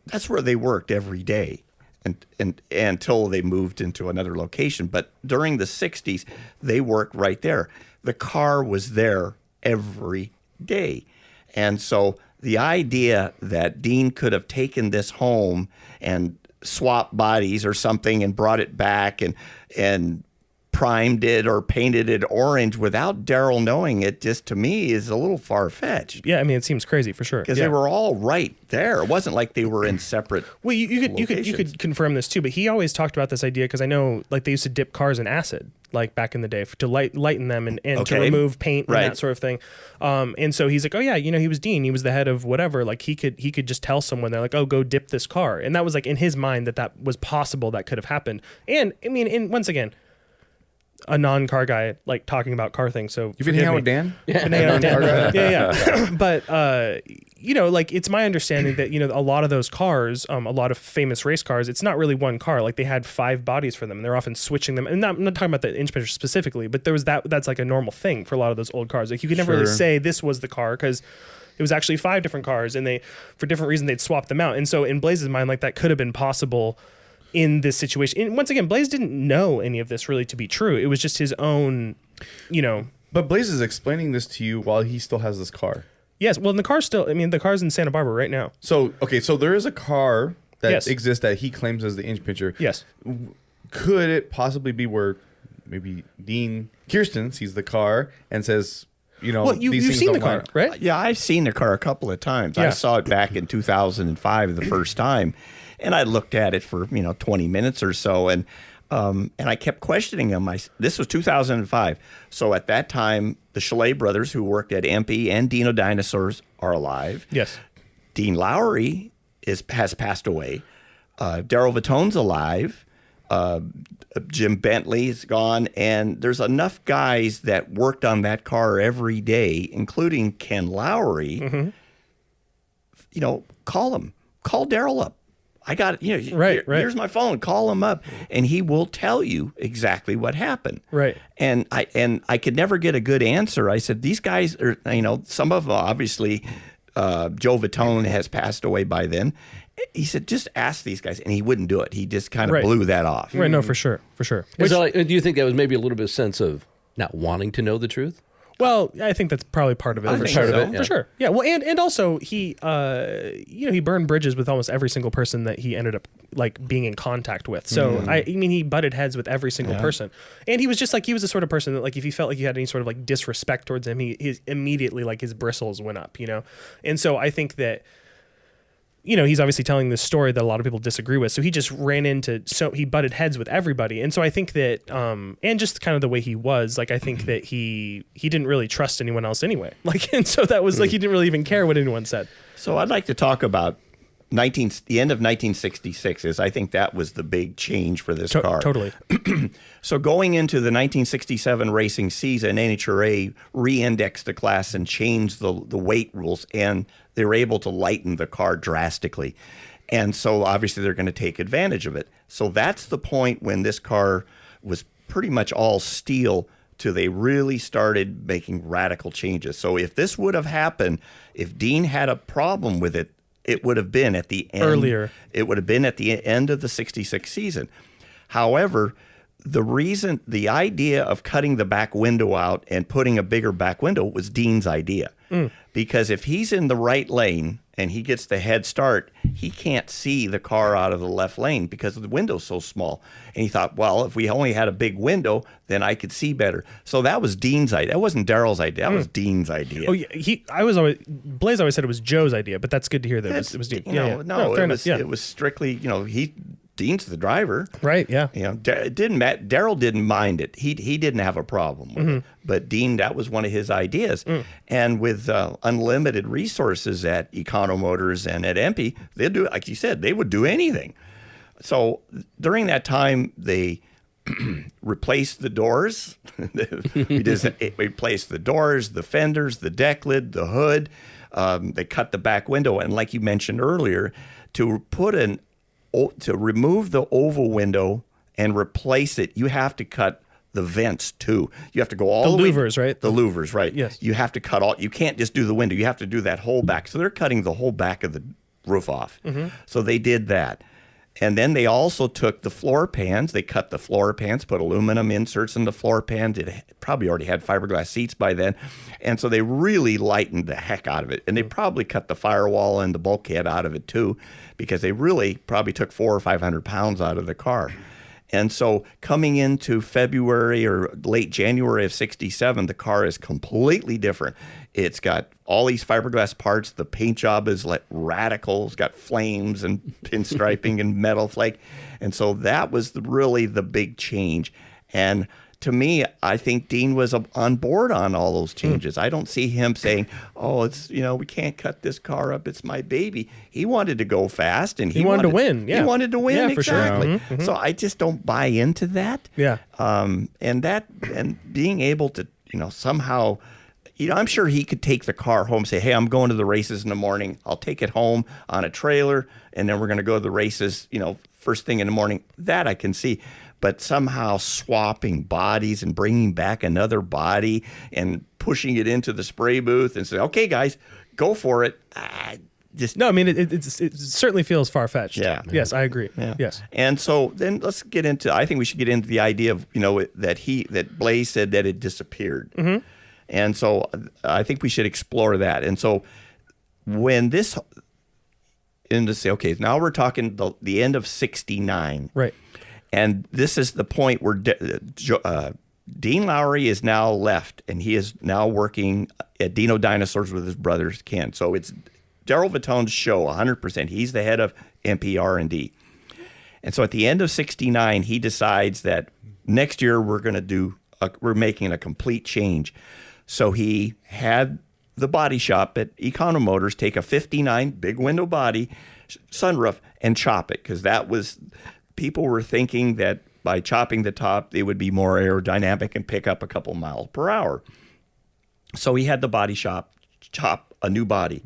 That's where they worked every day, and until they moved into another location. But during the 60s, they worked right there. The car was there every day. And so the idea that Dean could have taken this home and swapped bodies or something and brought it back and primed it or painted it orange without Darrell knowing it, just to me is a little far-fetched. Yeah, I mean, it seems crazy for sure. Because Yeah. they were all right there. It wasn't like they were in separate. Well, you could locations. confirm this too, but he always talked about this idea, because I know like they used to dip cars in acid, like back in the day, to lighten them and to Okay. remove paint and Right. that sort of thing. And so he's like, oh yeah, he was Dean, he was the head of whatever. Like he could just tell someone, they're like, oh, go dip this car, and that was like in his mind that was possible, that could have happened. And I mean, and once again, a non-car guy like talking about car things. So been hanging out with Dan? Yeah, been hanging out with Dan. Yeah. But like it's my understanding that a lot of those cars, a lot of famous race cars, it's not really one car. Like they had 5 bodies for them, and they're often switching them. And I'm not talking about the Inch Pincher specifically, but there was that's like a normal thing for a lot of those old cars. Like you could never really Sure. say this was the car, because it was actually 5 different cars, and they, for different reasons, they'd swap them out. And so in Blasé's mind, like that could have been possible in this situation. And once again, Blasé didn't know any of this really to be true. It was just his own, But Blasé is explaining this to you while he still has this car. Yes, well, and the car's still, the car's in Santa Barbara right now. So, okay, so there is a car that Yes. exists that he claims as the Inch Pincher. Yes. Could it possibly be where maybe Kirsten sees the car and says, Well, these you've things seen the don't line car, up. right? Yeah, I've seen the car a couple of times. I Yeah. saw it back in 2005 the first time, and I looked at it for 20 minutes or so, and I kept questioning him. This was 2005, so at that time, the Chalet brothers, who worked at MP and Dino Dinosaurs, are alive. Yes. Dean Lowry has passed away. Darrell Vittone's alive. Jim Bentley's gone, and there's enough guys that worked on that car every day, including Ken Lowry. Call Darrell up. I got Right. Here's my phone. Call him up, and he will tell you exactly what happened. Right. And I could never get a good answer. I said, these guys are, some of them, obviously, Joe Vittone has passed away by then. He said, just ask these guys, and he wouldn't do it. He just kind of Right. blew that off. Right. No, for sure. Do you think that was maybe a little bit of sense of not wanting to know the truth? Well, I think that's probably part of it. I For think sure. so. For Yeah. sure. Yeah. Well, and also he, he burned bridges with almost every single person that he ended up being in contact with. So he butted heads with every single person, and he was just he was the sort of person that if he felt like you had any sort of disrespect towards him, he immediately his bristles went up, and so I think that. He's obviously telling this story that a lot of people disagree with. So he just he butted heads with everybody. And so I think that, and just kind of the way he was, I think that he didn't really trust anyone else anyway. And so that was he didn't really even care what anyone said. So I'd like to talk about the end of 1966 is I think that was the big change for this car. Totally. So going into the 1967 racing season, NHRA re-indexed the class and changed the weight rules, and they were able to lighten the car drastically. And so obviously they're going to take advantage of it. So that's the point when this car was pretty much all steel till they really started making radical changes. So if this would have happened, if Dean had a problem with it, it would have been at the end. Earlier. It would have been at the end of the 66 season. However, the idea of cutting the back window out and putting a bigger back window was Dean's idea. Because if he's in the right lane and he gets the head start, he can't see the car out of the left lane because the window's so small. And he thought, well, if we only had a big window, then I could see better. So that was Dean's idea. That wasn't Darrell's idea. That was Dean's idea. Oh yeah, Blaze always said it was Joe's idea, but that's good to hear that it was Dean. It was strictly, Dean's the driver. Right, yeah. It didn't matter. Darrell didn't mind it. He didn't have a problem with it. But Dean, that was one of his ideas. And with unlimited resources at Econo Motors and at MP, they'd do, like you said, they would do anything. So during that time, they replaced the doors. Replaced the doors, the fenders, the deck lid, the hood. They cut the back window. And like you mentioned earlier, to remove the oval window and replace it, you have to cut the vents too. You have to go all the way. Louvers, right? The louvers, right. Yes. You have to cut all. You can't just do the window. You have to do that whole back. So they're cutting the whole back of the roof off. So they did that. And then they also took the floor pans. They cut the floor pans, put aluminum inserts in the floor pans. It probably already had fiberglass seats by then. And so they really lightened the heck out of it. And they probably cut the firewall and the bulkhead out of it too, because they really probably took 400 or 500 pounds out of the car. And so coming into February or late January of 67, the car is completely different. It's got all these fiberglass parts. The paint job is radical. It's got flames and pinstriping and metal flake. And so that was really the big change. And to me, I think Dean was on board on all those changes. I don't see him saying, oh, it's, we can't cut this car up. It's my baby. He wanted to go fast, and he wanted to win. Yeah. He wanted to win. Yeah, for sure. Exactly. So I just don't buy into that. Yeah. And being able to, somehow, I'm sure he could take the car home and say, hey, I'm going to the races in the morning. I'll take it home on a trailer, and then we're going to go to the races, first thing in the morning. That I can see. But somehow swapping bodies and bringing back another body and pushing it into the spray booth and say, okay, guys, go for it. No, I mean, it certainly feels far-fetched. Yeah. Yes, I agree. Yeah. Yes. And so then let's get into, I think we should get into the idea of, that Blaze said that it disappeared. And so I think we should explore that. And so when this, and to say, okay, now we're talking the end of 69. Right. And this is the point where Dean Lowry is now left, and he is now working at Dino Dinosaurs with his brother Ken. So it's Darrell Vittone's show, 100%. He's the head of MP&R&D. And so at the end of '69, he decides that next year we're making a complete change. So he had the body shop at Economotors take a '59 big window body, sunroof, and chop it, because people were thinking that by chopping the top, they would be more aerodynamic and pick up a couple miles per hour. So he had the body shop chop a new body.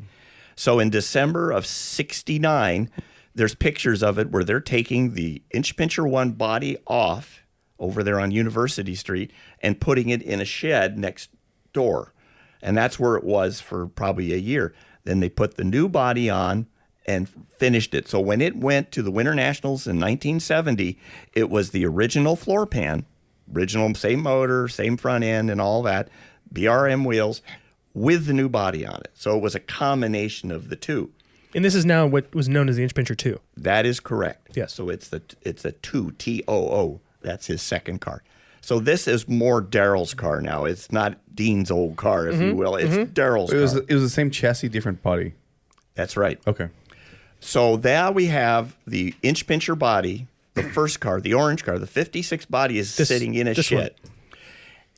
So in December of '69, there's pictures of it where they're taking the Inch Pincher 1 body off over there on University Street and putting it in a shed next door. And that's where it was for probably a year. Then they put the new body on and finished it. So when it went to the Winter Nationals in 1970, it was the original floor pan, original same motor, same front end and all that, BRM wheels with the new body on it. So it was a combination of the two. And this is now what was known as the Inch Pincher 2. That is correct. Yes. So it's a 2, T-O-O. That's his second car. So this is more Darrell's car now. It's not Dean's old car, if you will. It's Darrell's car. It was the same chassis, different body. That's right. Okay. So now we have the Inch Pincher body, the first car, the orange car, the 56 body is sitting in a shed. One.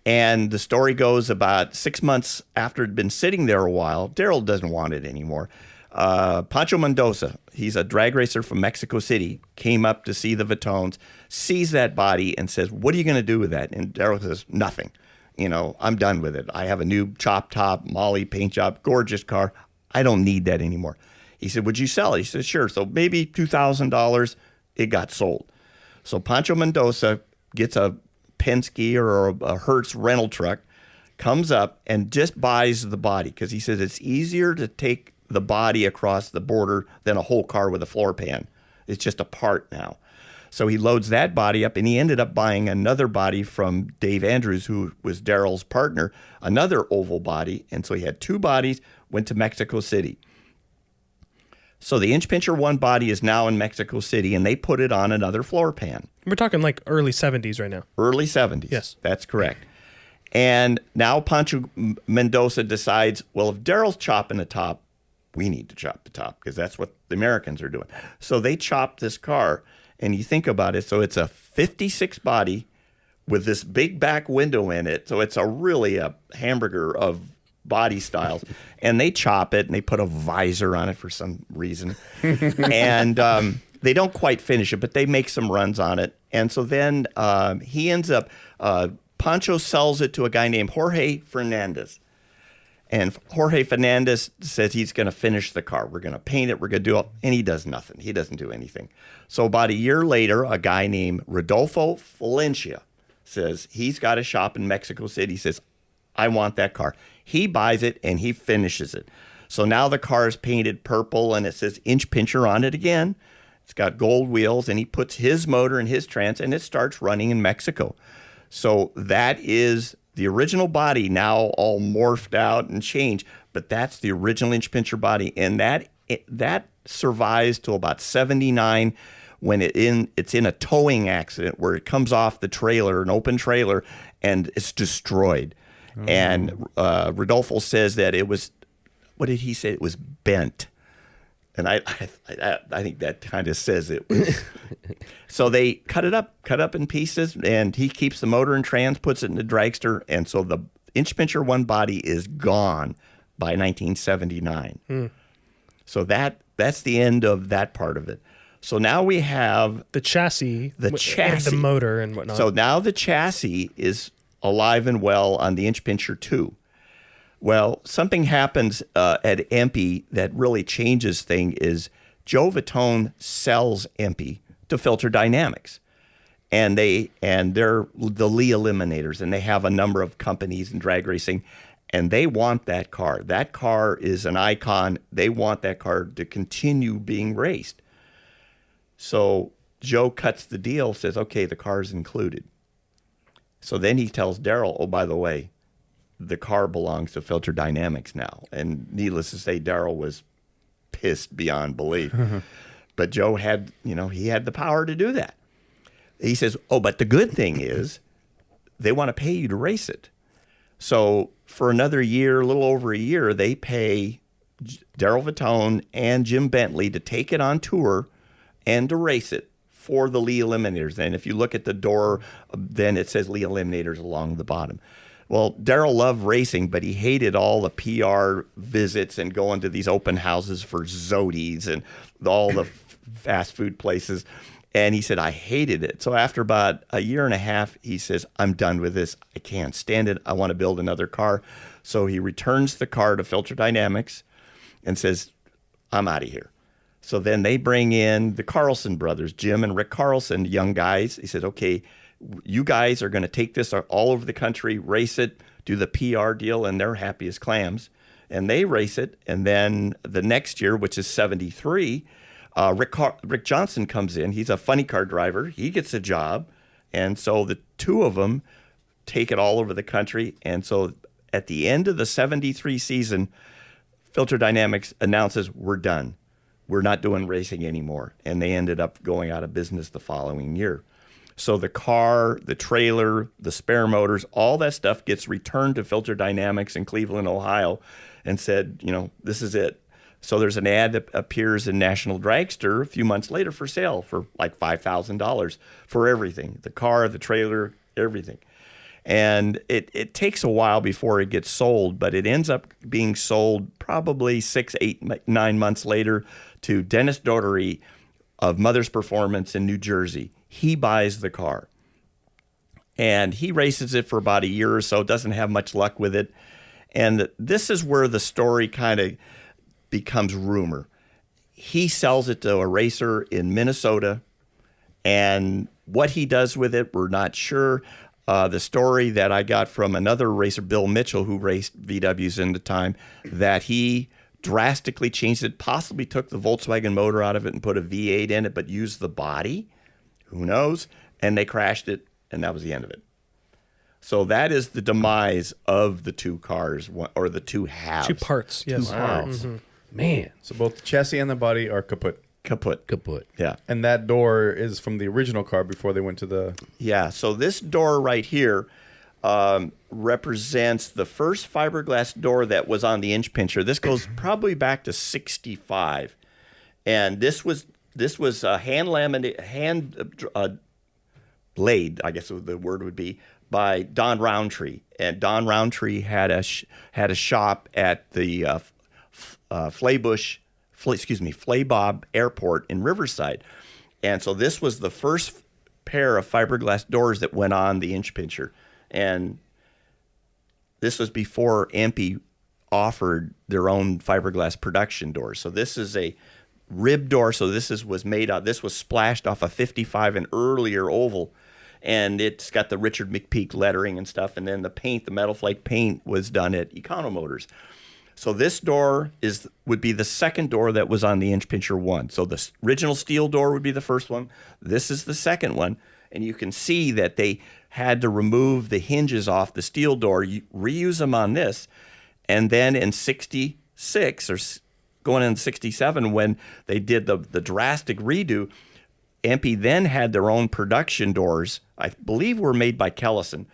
And the story goes about 6 months after it had been sitting there a while, Darrell doesn't want it anymore. Pancho Mendoza, he's a drag racer from Mexico City, came up to see the Vittones, sees that body and says, "What are you going to do with that?" And Darrell says, "Nothing. I'm done with it. I have a new chop top, Molly paint job, gorgeous car. I don't need that anymore." He said, "Would you sell it?" He said, "Sure." So maybe $2,000, it got sold. So Pancho Mendoza gets a Penske or a Hertz rental truck, comes up and just buys the body, because he says it's easier to take the body across the border than a whole car with a floor pan. It's just a part now. So he loads that body up, and he ended up buying another body from Dave Andrews, who was Darrell's partner, another oval body. And so he had two bodies, went to Mexico City. So the Inch Pincher 1 body is now in Mexico City, and they put it on another floor pan. We're talking like early 70s right now. Early 70s. Yes. That's correct. And now Pancho Mendoza decides, well, if Darrell's chopping the top, we need to chop the top, because that's what the Americans are doing. So they chopped this car, and you think about it, so it's a 56 body with this big back window in it. So it's really a hamburger of body styles. And they chop it, and they put a visor on it for some reason. And they don't quite finish it, but they make some runs on it. And so then he ends up, Pancho sells it to a guy named Jorge Fernandez. And Jorge Fernandez says he's going to finish the car. We're going to paint it. We're going to do it. And he does nothing. He doesn't do anything. So about a year later, a guy named Rodolfo Valencia says he's got a shop in Mexico City. He says, "I want that car." He buys it, and he finishes it. So now the car is painted purple, and it says Inch Pincher on it again. It's got gold wheels, and he puts his motor and his trans, and it starts running in Mexico. So that is the original body, now all morphed out and changed, but that's the original Inch Pincher body, and that survives till about '79 when it's in a towing accident where it comes off the trailer, an open trailer, and it's destroyed. Oh. And Rodolfo says that it was, what did he say? It was bent. And I think that kind of says it was. So they cut it up in pieces, and he keeps the motor and trans, puts it in the dragster, and so the Inch Pincher 1 body is gone by 1979. So that's the end of that part of it. So now we have the chassis, and the motor and whatnot. So now the chassis is alive and well on the Inch Pincher 2. Well, something happens at EMPI that really changes things is Joe Vittone sells EMPI to Filter Dynamics. And they're the Lee Eliminators, and they have a number of companies in drag racing, and they want that car. That car is an icon. They want that car to continue being raced. So Joe cuts the deal, says, okay, the car's included. So then he tells Darrell, oh, by the way, the car belongs to Filter Dynamics now. And needless to say, Darrell was pissed beyond belief. But Joe had, he had the power to do that. He says, oh, but the good thing is they want to pay you to race it. So for another year, a little over a year, they pay Darrell Vittone and Jim Bentley to take it on tour and to race it for the Lee Eliminators. And if you look at the door, then it says Lee Eliminators along the bottom. Well, Darrell loved racing, but he hated all the PR visits and going to these open houses for Zodi's and all the fast food places. And he said, I hated it. So after about a year and a half, he says, I'm done with this. I can't stand it. I want to build another car. So he returns the car to Filter Dynamics and says, I'm out of here. So then they bring in the Carlson brothers, Jim and Rick Carlson, young guys. He said, okay, you guys are going to take this all over the country, race it, do the PR deal, and they're happy as clams. And they race it. And then the next year, which is 73, Rick Johnson comes in. He's a funny car driver. He gets a job. And so the two of them take it all over the country. And so at the end of the 73 season, Filter Dynamics announces, we're done. We're not doing racing anymore. And they ended up going out of business the following year. So the car, the trailer, the spare motors, all that stuff gets returned to Filter Dynamics in Cleveland, Ohio, and said, this is it. So there's an ad that appears in National Dragster a few months later for sale for like $5,000 for everything, the car, the trailer, everything. And it takes a while before it gets sold, but it ends up being sold probably 6, 8, 9 months later to Dennis Doherty of Mother's Performance in New Jersey. He buys the car. And he races it for about a year or so, doesn't have much luck with it. And this is where the story kind of becomes rumor. He sells it to a racer in Minnesota, and what he does with it, we're not sure. The story that I got from another racer, Bill Mitchell, who raced VWs in the time, that he drastically changed it, possibly took the Volkswagen motor out of it and put a V8 in it, but used the body. Who knows? And they crashed it, and that was the end of it. So that is the demise of the two cars, or the two halves. Two parts, yes. Two parts. Mm-hmm. Man. So both the chassis and the body are kaput. Kaput. Yeah. And that door is from the original car before they went to the... Yeah, so this door right here represents the first fiberglass door that was on the inch pincher. This goes probably back to 65. And this was hand laid, I guess the word would be, by Don Roundtree. And Don Roundtree had a shop at the Flaybob Airport in Riverside. And so this was the first pair of fiberglass doors that went on the inch pincher. And this was before AMPI offered their own fiberglass production doors. So this is a rib door. So this was splashed off a 55 and earlier oval. And it's got the Richard McPeak lettering and stuff. And then the paint, the metal flake paint, was done at Econo Motors. So this door would be the second door that was on the inch pincher one. So the original steel door would be the first one. This is the second one. And you can see that they had to remove the hinges off the steel door, reuse them on this. And then in 66 or going in 67, when they did the drastic redo, AMPI then had their own production doors, I believe were made by Kellison.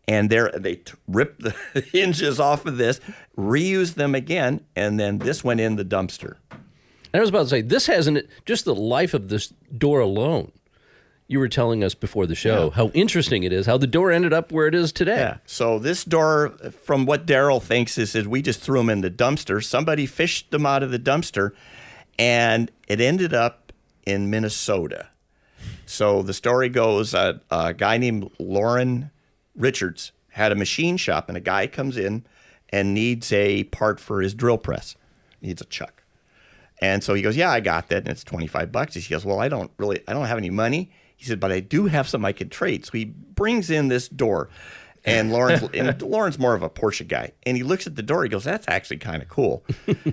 And they ripped the hinges off of this, reused them again, and then this went in the dumpster. I was about to say, this hasn't, just the life of this door alone. You were telling us before the show how interesting it is, how the door ended up where it is today. Yeah. So this door, from what Darrell thinks, is we just threw them in the dumpster. Somebody fished them out of the dumpster, and it ended up in Minnesota. So the story goes, a guy named Lauren Richards had a machine shop, and a guy comes in and needs a part for his drill press. Needs a chuck. And so he goes, yeah, I got that, and it's $25. He goes, well, I don't have any money. He said, but I do have something I could trade. So he brings in this door, and Lauren's more of a Porsche guy. And he looks at the door. He goes, that's actually kind of cool.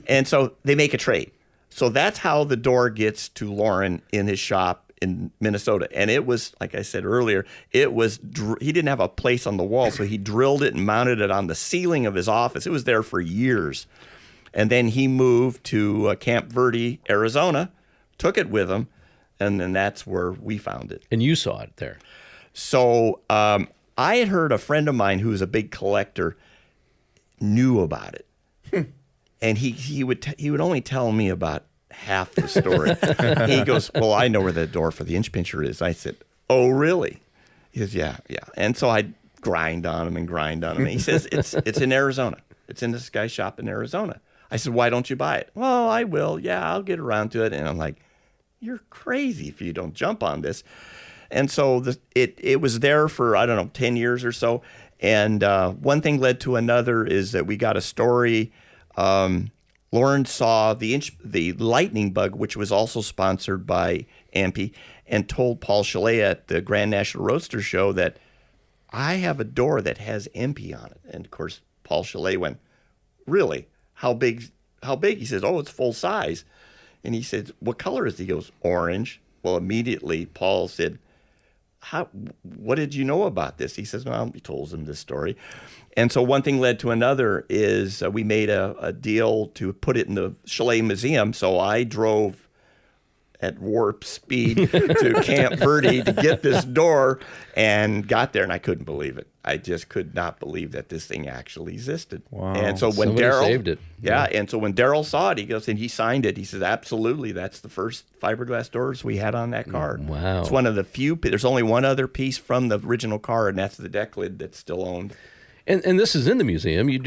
And so they make a trade. So that's how the door gets to Lauren in his shop in Minnesota. And it was, like I said earlier, he didn't have a place on the wall, so he drilled it and mounted it on the ceiling of his office. It was there for years. And then he moved to Camp Verde, Arizona, took it with him, and then that's where we found it. And you saw it there. So I I had heard a friend of mine who was a big collector knew about it, and he would only tell me about half the story. He goes, "Well, I know where the door for the inch pincher is." I said, "Oh, really?" He says, "Yeah." And so I grind on him. And he says, "It's in Arizona. It's in this guy's shop in Arizona." I said, "Why don't you buy it?" "Well, I will. Yeah, I'll get around to it." And I'm like, "You're crazy if you don't jump on this." And so it was there for, I don't know, 10 years or so. And one thing led to another is that we got a story. Lauren saw the lightning bug, which was also sponsored by AMPI, and told Paul Chalet at the Grand National Roadster Show that I have a door that has MP on it. And of course, Paul Chalet went, "Really? How big? He says, "Oh, it's full size." And he said, "What color is it?" He goes, "Orange." Well, immediately Paul said, "What did you know about this?" He says, "Well," he told him this story. And so one thing led to another is we made a deal to put it in the Chalet Museum. So I drove at warp speed to Camp Verde to get this door and got there, and I couldn't believe it. I just could not believe that this thing actually existed. Wow. And so when Somebody Darrell saved it. Yeah, and so when Darrell saw it, he goes and he signed it. He says, "Absolutely, that's the first fiberglass doors we had on that car." Wow. It's one of the few. There's only one other piece from the original car, and that's the deck lid that's still owned. And this is in the museum. You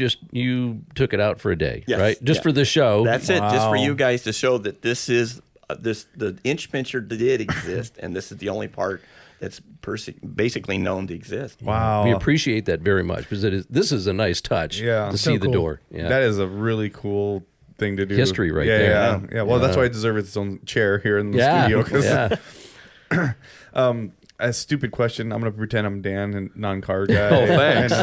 took it out for a day, Yes, right? Just yeah. for the show. That's it, just for Wow. you guys to show that this is the inch pincher did exist, and this is the only part that's basically known to exist. Wow. We appreciate that very much because this is a nice touch Yeah. to So see the cool. door. Yeah. That is a really cool thing to do. History right yeah, there. Yeah. Well, that's why it deserves its own chair here in the yeah. studio. 'Cause, yeah. a stupid question. I'm going to pretend I'm Dan and non-car guy. Oh, thanks.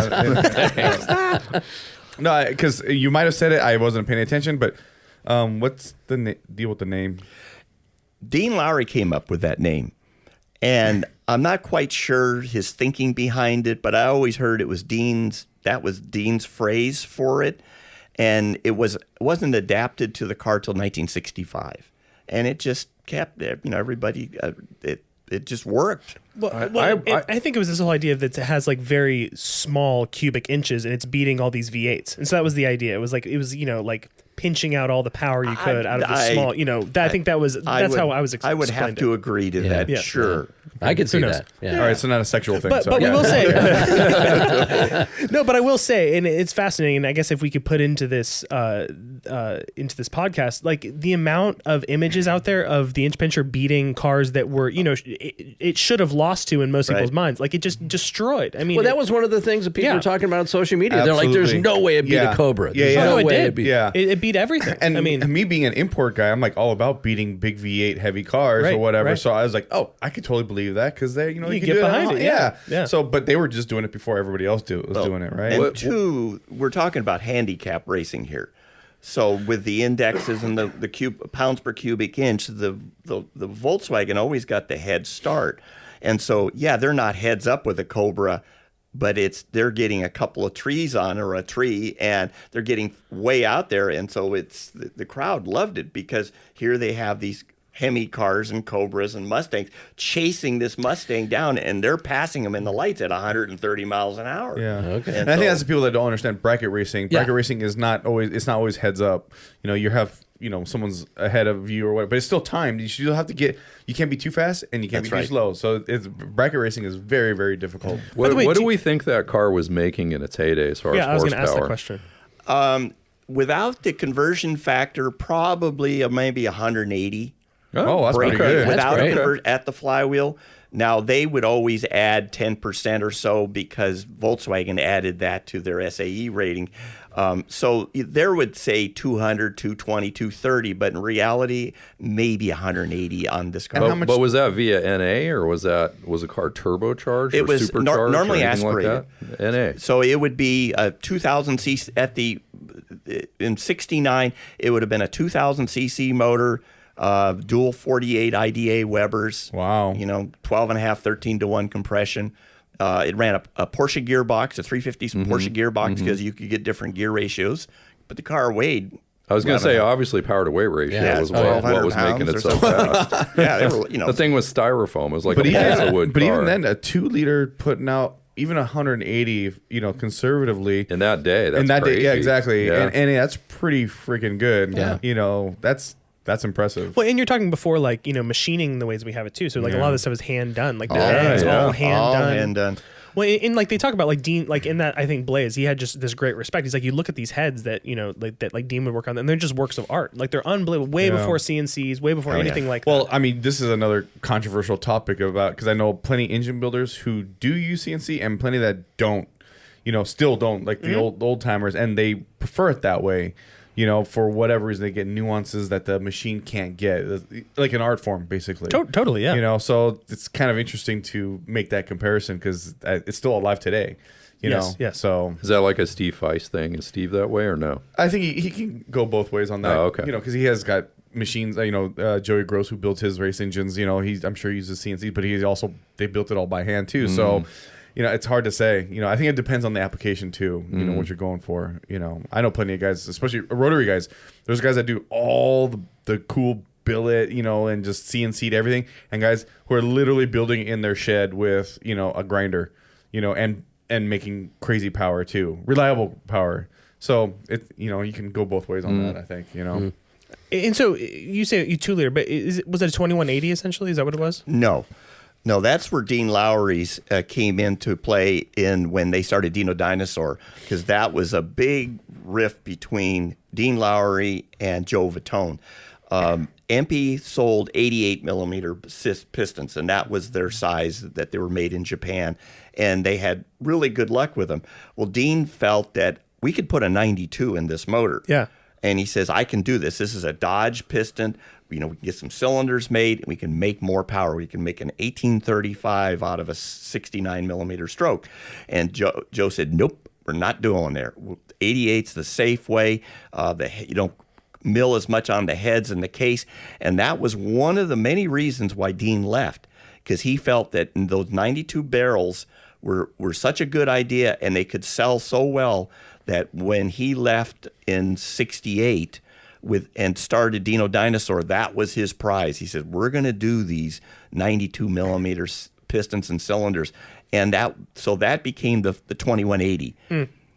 No, because you might have said it. I wasn't paying attention, but what's the deal with the name? Dean Lowry came up with that name, and I'm not quite sure his thinking behind it, but I always heard it was Dean's phrase for it, and it wasn't adapted to the car till 1965, and it just kept there. Everybody, it just worked. Well, I think it was this whole idea that it has like very small cubic inches and it's beating all these V8s. And so that was the idea. It was like pinching out all the power you could out of the small, I think that's how I was explaining I would have to agree to that, Yeah. sure. I could see knows? that. Yeah. All right, so not a sexual thing. But we will say, no. But I will say, and it's fascinating. And I guess if we could put into this podcast, like the amount of images out there of the inch pincher beating cars that were, it should have lost to in most people's minds. Like it just destroyed. I mean, Well, that was one of the things that people Yeah. were talking about on social media. They're like, Absolutely. "There's no way it beat Yeah. a Cobra. Yeah, There's yeah. no No, it way did. it beat." Yeah. it beat everything. And I mean, me being an import guy, I'm like all about beating big V8 heavy cars or Right, whatever. right. So I was like, oh, I could totally believe that because they, you You can get do it behind it, yeah. So, but they were just doing it before everybody else was doing it, right? And two, we're talking about handicap racing here. So with the indexes and the pounds per cubic inch, the Volkswagen always got the head start. And so, yeah, they're not heads up with a Cobra, but they're getting a couple of trees on or a tree, and they're getting way out there. And so the crowd loved it because here they have these Hemi cars and Cobras and Mustangs chasing this Mustang down, and they're passing them in the lights at 130 miles an hour. Yeah. Okay. And I think that's the people that don't understand bracket racing. Bracket racing is not always heads up. You have someone's ahead of you or what, but it's still timed. You still have to you can't be too fast and you can't That's be right. too slow. So bracket racing is very, very difficult. What, the way, what do do we think that car was making in its heyday as far as I was going horsepower? to ask that question. Without the conversion factor, probably maybe 180. Oh, that's pretty brake good. without That's a great. at the flywheel. Now, they would always add 10% or so because Volkswagen added that to their SAE rating. So there would say 200, 220, 230, but in reality, maybe 180 on this car. And But, how much- but was that via NA or was the car turbocharged It or was supercharged normally or anything aspirated. like that? NA. So it would be a 2,000 cc in 69. It would have been a 2,000 cc motor. Dual 48 IDA Webers. Wow. 12.5, 13-to-1 compression. It ran a Porsche gearbox, a 350 Porsche gearbox, because you could get different gear ratios. But the car weighed. I was going to say, obviously, power to weight ratio Yeah, was it's what 1,200 was making it pounds so or fast. Yeah, they were, The thing was styrofoam. It was like But a balsa even, wood but car. even then, a 2-liter putting out, even 180, conservatively In that day, that's in that crazy. day, yeah, exactly, Yeah. and that's pretty freaking good. Yeah. That's impressive. Well, and you're talking before, like, machining the ways we have it too. So like a lot of this stuff is hand done. Like the yeah, heads yeah. all hand done. hand done. Well, in like they talk about like Dean, like in that I think Blaze, he had just this great respect. He's like, you look at these heads that like Dean would work on, and they're just works of art. Like they're unbelievable. Way before CNCs, way before anything like that. Well, I mean, this is another controversial topic because I know plenty engine builders who do use CNC and plenty that don't, still don't, like the old timers, and they prefer it that way. For whatever reason, they get nuances that the machine can't get, like an art form, basically. Totally, yeah. So it's kind of interesting to make that comparison because it's still alive today. Yes. So Is that like a Steve Feist thing? Is Steve that way or no? I think he can go both ways on that. Oh, okay. Because he has got machines. Joey Gross, who built his race engines. I'm sure he uses CNC, but they built it all by hand too. So. It's hard to say. I think it depends on the application too. What you're going for. I know plenty of guys, especially rotary guys. There's guys that do all the cool billet, and just CNC'd everything, and guys who are literally building in their shed with, a grinder, and making crazy power too, reliable power. So you can go both ways on that. I think. And so you say you 2 liter, but was it a 2180 essentially? Is that what it was? No, that's where Dean Lowry's came into play when they started Dino Dinosaur, because that was a big rift between Dean Lowry and Joe Vittone. MP sold 88 millimeter pistons, and that was their size that they were made in Japan, and they had really good luck with them. Well, Dean felt that we could put a 92 in this motor. Yeah. And he says, I can do this. This is a Dodge piston. We can get some cylinders made, and we can make more power. We can make an 1835 out of a 69 millimeter stroke. And Joe said, nope, we're not doing there. 88's the safe way. You don't mill as much on the heads and the case. And that was one of the many reasons why Dean left, because he felt that those 92 barrels were such a good idea, and they could sell so well that when he left in 68 and started Dino Dinosaur, that was his prize. He said, we're going to do these 92 millimeter pistons and cylinders. And that became the 2180.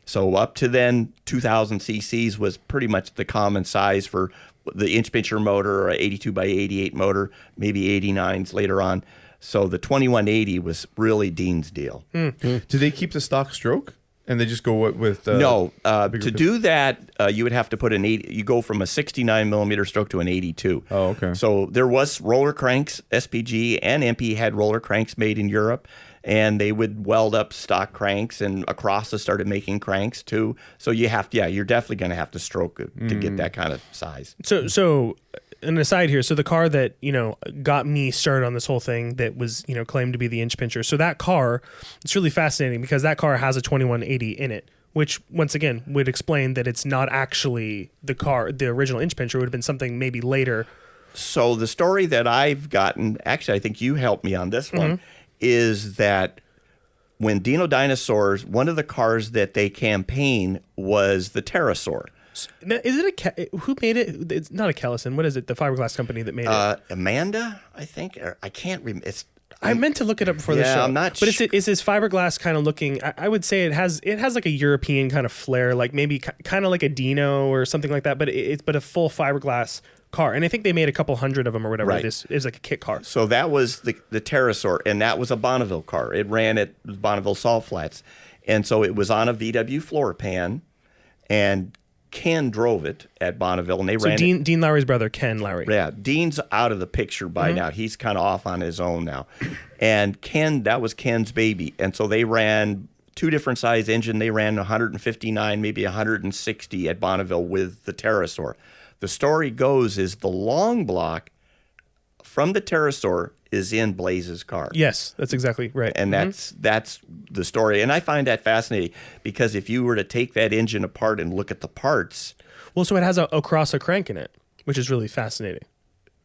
So up to then, 2000 cc's was pretty much the common size for the inch pincher motor, or 82 by 88 motor, maybe 89s later on. So the 2180 was really Dean's deal. Did they keep the stock stroke? And they just go with no. To do that, you would have to put an 80. You go from a 69 millimeter stroke to an 82. Oh, okay. So there was roller cranks. SPG and MP had roller cranks made in Europe, and they would weld up stock cranks. And Acrossa started making cranks too. So you're definitely going to have to stroke it to get that kind of size. So an aside here. So the car that, got me started on this whole thing that was, claimed to be the inch pincher. So that car, it's really fascinating because that car has a 2180 in it, which once again would explain that it's not actually the original inch pincher. It would have been something maybe later. So the story that I've gotten, actually, I think you helped me on this one, is that when Dino Dinosaurs, one of the cars that they campaigned was the Pterosaur. Now, is it who made it? It's not a Kellison. What is it? The fiberglass company that made it? Amanda, I think. Or I can't remember. I meant to look it up before the show. I'm not but it's this fiberglass kind of looking. I would say it has like a European kind of flair, like maybe kind of like a Dino or something like that. But it's a full fiberglass car, and I think they made a couple hundred of them or whatever. Right. This is like a kit car. So that was the Pterosaur, and that was a Bonneville car. It ran at Bonneville Salt Flats, and so it was on a VW floor pan, and Ken drove it at Bonneville, and they ran it. Dean Lowry's brother, Ken Lowry. Yeah, Dean's out of the picture by now. He's kind of off on his own now. And that was Ken's baby. And so they ran 2 different size engine. They ran 159, maybe 160 at Bonneville with the Pterosaur. The story goes is the long block from the Pterosaur is in Blaze's car. Yes, that's exactly right. And that's the story. And I find that fascinating because if you were to take that engine apart and look at the parts. Well, so it has a Acrossa crank in it, which is really fascinating.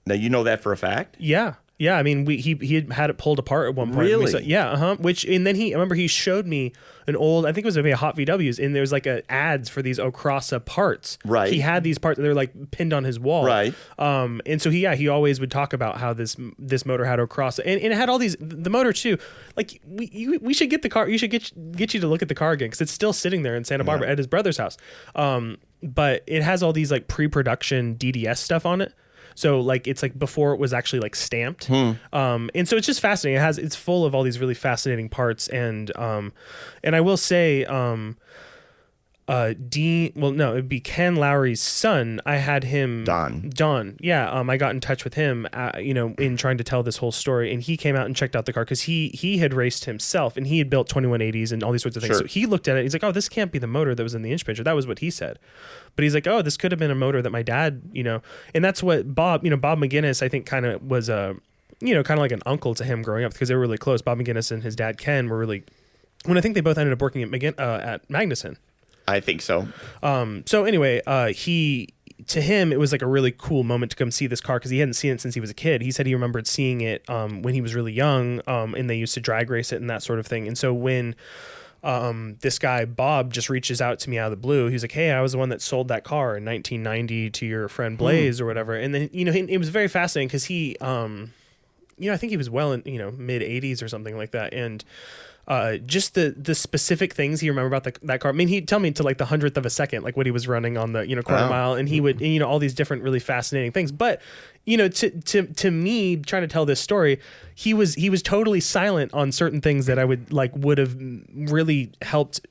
Now, you know that for a fact? Yeah. Yeah, I mean, he had it pulled apart at one point. Really? Yeah, and then I remember he showed me an old, I think it was maybe a Hot VWs, and there's like ads for these Ocrasa parts. Right. He had these parts, they're like pinned on his wall. Right. And so he always would talk about how this motor had Ocrasa, and it had all these, the motor too. Like we should get the car. You should get you to look at the car again, because it's still sitting there in Santa Barbara at his brother's house. But it has all these like pre-production DDS stuff on it. So like it's like before it was actually like stamped, and so it's just fascinating. It's full of all these really fascinating parts, and I will say, Dean. Well, no, it'd be Ken Lowry's son. I had him. Don. Yeah. I got in touch with him, in trying to tell this whole story, and he came out and checked out the car because he had raced himself, and he had built 2180s and all these sorts of things. Sure. So he looked at it. He's like, "Oh, this can't be the motor that was in the inch pincher." That was what he said. But he's like, "Oh, this could have been a motor that my dad, and that's what Bob McGinnis, I think, kind of was kind of like an uncle to him growing up, because they were really close. Bob McGinnis and his dad Ken were really, when I think they both ended up working at Magnuson. I think so. So anyway, to him, it was like a really cool moment to come see this car, because he hadn't seen it since he was a kid. He said he remembered seeing it when he was really young, and they used to drag race it and that sort of thing. And so when this guy Bob just reaches out to me out of the blue, he's like, "Hey, I was the one that sold that car in 1990 to your friend Blaze or whatever." And then it was very fascinating, because he I think he was well in mid 80s or something like that, and just the specific things he remembered about that car. I mean, he'd tell me to like the 100th of a second, like what he was running on the quarter mile, and he would all these different really fascinating things. But to me, trying to tell this story, he was totally silent on certain things that I would have really helped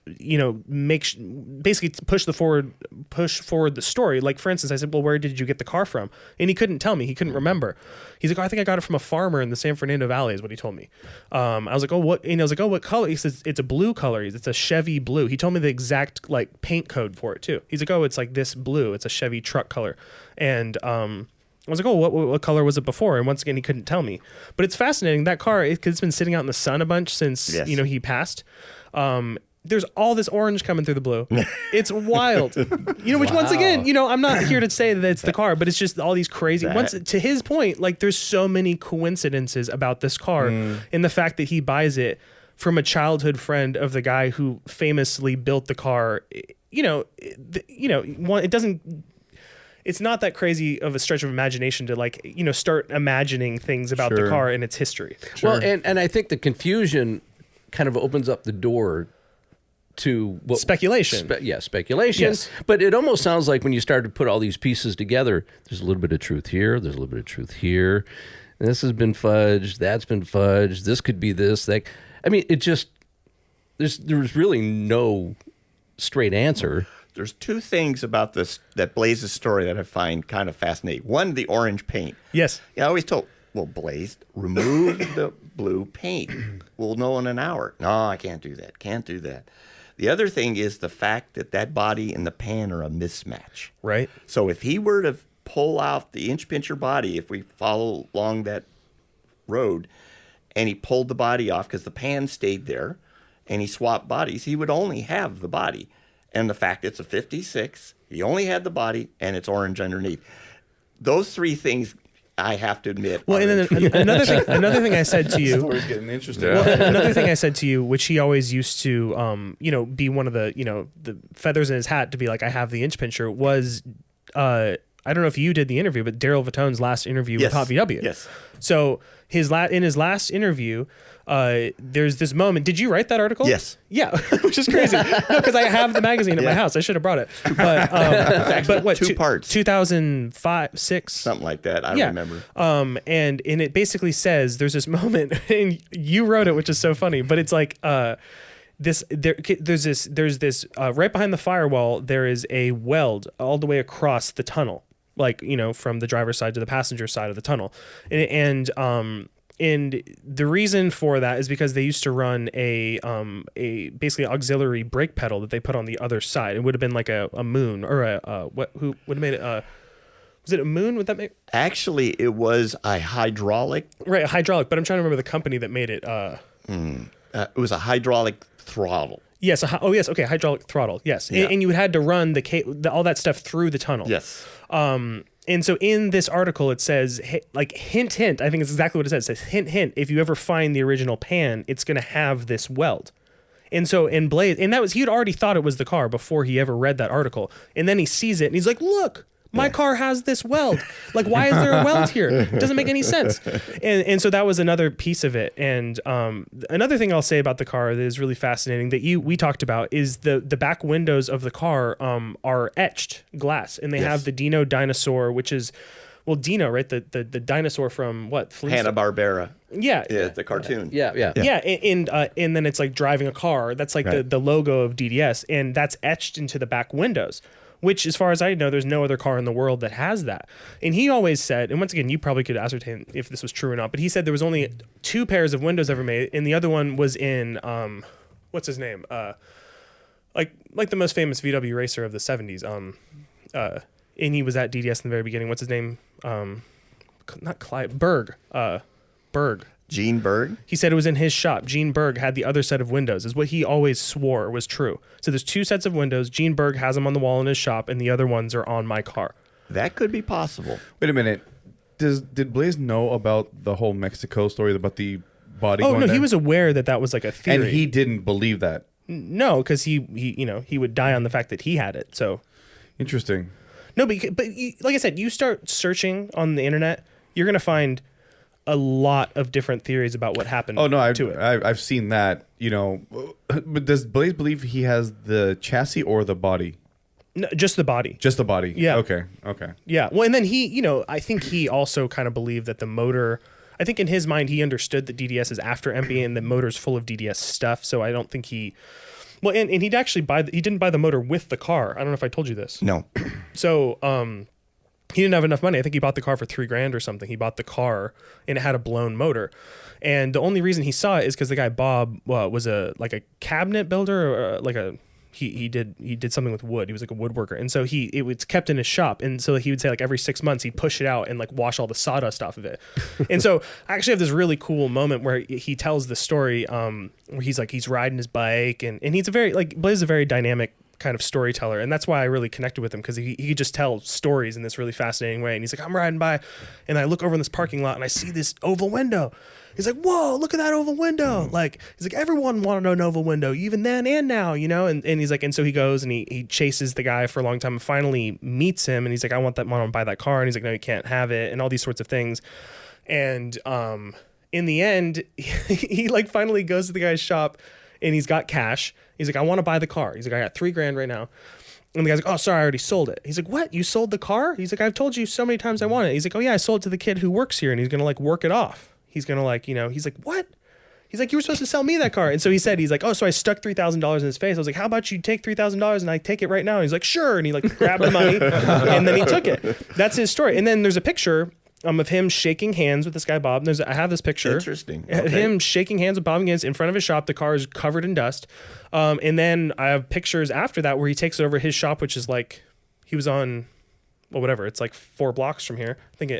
basically push forward the story. Like, for instance, I said, "Well, where did you get the car from?" And he couldn't tell me. He couldn't remember. He's like, "Oh, I think I got it from a farmer in the San Fernando Valley," is what he told me. I was like, "Oh, what?" And I was like, "Oh, what color?" He says, "It's a blue color. It's a Chevy blue." He told me the exact like paint code for it too. He's like, "Oh, it's like this blue. It's a Chevy truck color." And I was like, "Oh, what color was it before?" And once again, he couldn't tell me. But it's fascinating. That car, because it's been sitting out in the sun a bunch since he passed. There's all this orange coming through the blue. It's wild. Which once again, I'm not here to say that it's the car, but it's just all these crazy. To his point, like, there's so many coincidences about this car, and the fact that he buys it from a childhood friend of the guy who famously built the car. It doesn't. It's not that crazy of a stretch of imagination to start imagining things about the car and its history. Sure. Well, and I think the confusion kind of opens up the door to speculation. Speculation. Yes. But it almost sounds like when you start to put all these pieces together, there's a little bit of truth here, there's a little bit of truth here. This has been fudged, that's been fudged, this could be this, that. I mean, it just, there's really no straight answer. There's two things about that Blaze's story that I find kind of fascinating. One, the orange paint. Yes. I always told, well, Blaze, remove the blue paint. We'll know in an hour. No, I can't do that. Can't do that. The other thing is the fact that body and the pan are a mismatch. Right. So if he were to pull out the inch pincher body, if we follow along that road, and he pulled the body off because the pan stayed there, and he swapped bodies, he would only have the body. And the fact it's a 56, he only had the body, and it's orange underneath. Those three things, I have to admit. Well, and then another thing I said to you. The story's getting interesting. Well, another thing I said to you, which he always used to, be one of the, the feathers in his hat to be like, I have the inch pincher, was, I don't know if you did the interview, but Darrell Vittone's last interview with Hot VW. Yes. So in his last interview, there's this moment. Did you write that article? Yes. Yeah, which is crazy. No, because I have the magazine at my house. I should have brought it. But what? Two parts. 2005, 6, something like that. I remember. And it basically says there's this moment, and you wrote it, which is so funny. But it's like there's this right behind the firewall. There is a weld all the way across the tunnel, like from the driver's side to the passenger side of the tunnel, and the reason for that is because they used to run a basically auxiliary brake pedal that they put on the other side. It would have been like a moon or who would have made it? Was it a moon? Would that make? Actually, it was a hydraulic. Right, a hydraulic. But I'm trying to remember the company that made it. It was a hydraulic throttle. Yes. Hydraulic throttle. Yes, Yeah. and you had to run all that stuff through the tunnel. Yes. And so in this article, it says, like, hint, hint. I think it's exactly what it says. It says, hint, hint. If you ever find the original pan, it's going to have this weld. And so in Blaze, and he'd already thought it was the car before he ever read that article. And then he sees it and he's like, look, my car has this weld. Like, why is there a weld here? It doesn't make any sense. And so that was another piece of it. And another thing I'll say about the car that is really fascinating that we talked about is the back windows of the car are etched glass, and they have the Dino dinosaur, which is, well, Dino, right? The dinosaur from what? Hanna-Barbera. Yeah. Yeah, the cartoon. Yeah. And then it's like driving a car. That's like the logo of DDS, and that's etched into the back windows. Which, as far as I know, there's no other car in the world that has that. And he always said, and once again, you probably could ascertain if this was true or not, but he said there was only 2 pairs of windows ever made, and the other one was in, what's his name? Like the most famous VW racer of the 70s. And he was at DDS in the very beginning. What's his name? Not Clyde. Berg. Berg. Gene Berg? He said it was in his shop. Gene Berg had the other set of windows, is what he always swore was true. So there's 2 sets of windows. Gene Berg has them on the wall in his shop, and the other ones are on my car. That could be possible. Wait a minute. Did Blaze know about the whole Mexico story about the body? Oh, going no, there? he was aware that was like a theory. And he didn't believe that. No, because he would die on the fact that he had it. So Interesting. no, but like I said, you start searching on the internet, you're gonna find a lot of different theories about what happened. Oh no, I've seen that. But does Blaze believe he has the chassis or the body? No, just the body. Just the body. Yeah. Okay. Yeah. Well, and then he, I think he also kind of believed that the motor. I think in his mind he understood that DDS is after MP and the motor's full of DDS stuff. So I don't think he. Well, and he'd actually he didn't buy the motor with the car. I don't know if I told you this. No. So he didn't have enough money. I think he bought the car for $3,000 or something. He bought the car and it had a blown motor. And the only reason he saw it is because the guy Bob was a cabinet builder, or he did something with wood. He was like a woodworker, and so it was kept in his shop. And so he would say like every 6 months he'd push it out and like wash all the sawdust off of it. And so I actually have this really cool moment where he tells the story where he's riding his bike and he's Blaze is a very dynamic kind of storyteller, and that's why I really connected with him, because he could just tell stories in this really fascinating way. And he's like, I'm riding by and I look over in this parking lot and I see this oval window. He's like, whoa, look at that oval window. Like, he's like, everyone wanted an oval window, even then and now, and he's like, and so he goes and he chases the guy for a long time and finally meets him, and he's like, I want to buy that car. And he's like, no, you can't have it, and all these sorts of things. And in the end, he like finally goes to the guy's shop and he's got cash. He's like, I want to buy the car. He's like, I got $3,000 right now. And the guy's like, oh, sorry, I already sold it. He's like, what? You sold the car? He's like, I've told you so many times I want it. He's like, oh yeah, I sold it to the kid who works here, and he's going to like work it off. He's going to he's like, what? He's like, you were supposed to sell me that car. And so he's like, oh, so I stuck $3,000 in his face. I was like, how about you take $3,000 and I take it right now? And he's like, sure. And he like grabbed the money and then he took it. That's his story. And then there's a picture of him shaking hands with this guy, Bob. And I have this picture. Interesting. Okay. Him shaking hands with Bob Higgins in front of his shop. The car is covered in dust. And then I have pictures after that where he takes over his shop, which is like, he was on, well, whatever. It's like 4 blocks from here. I think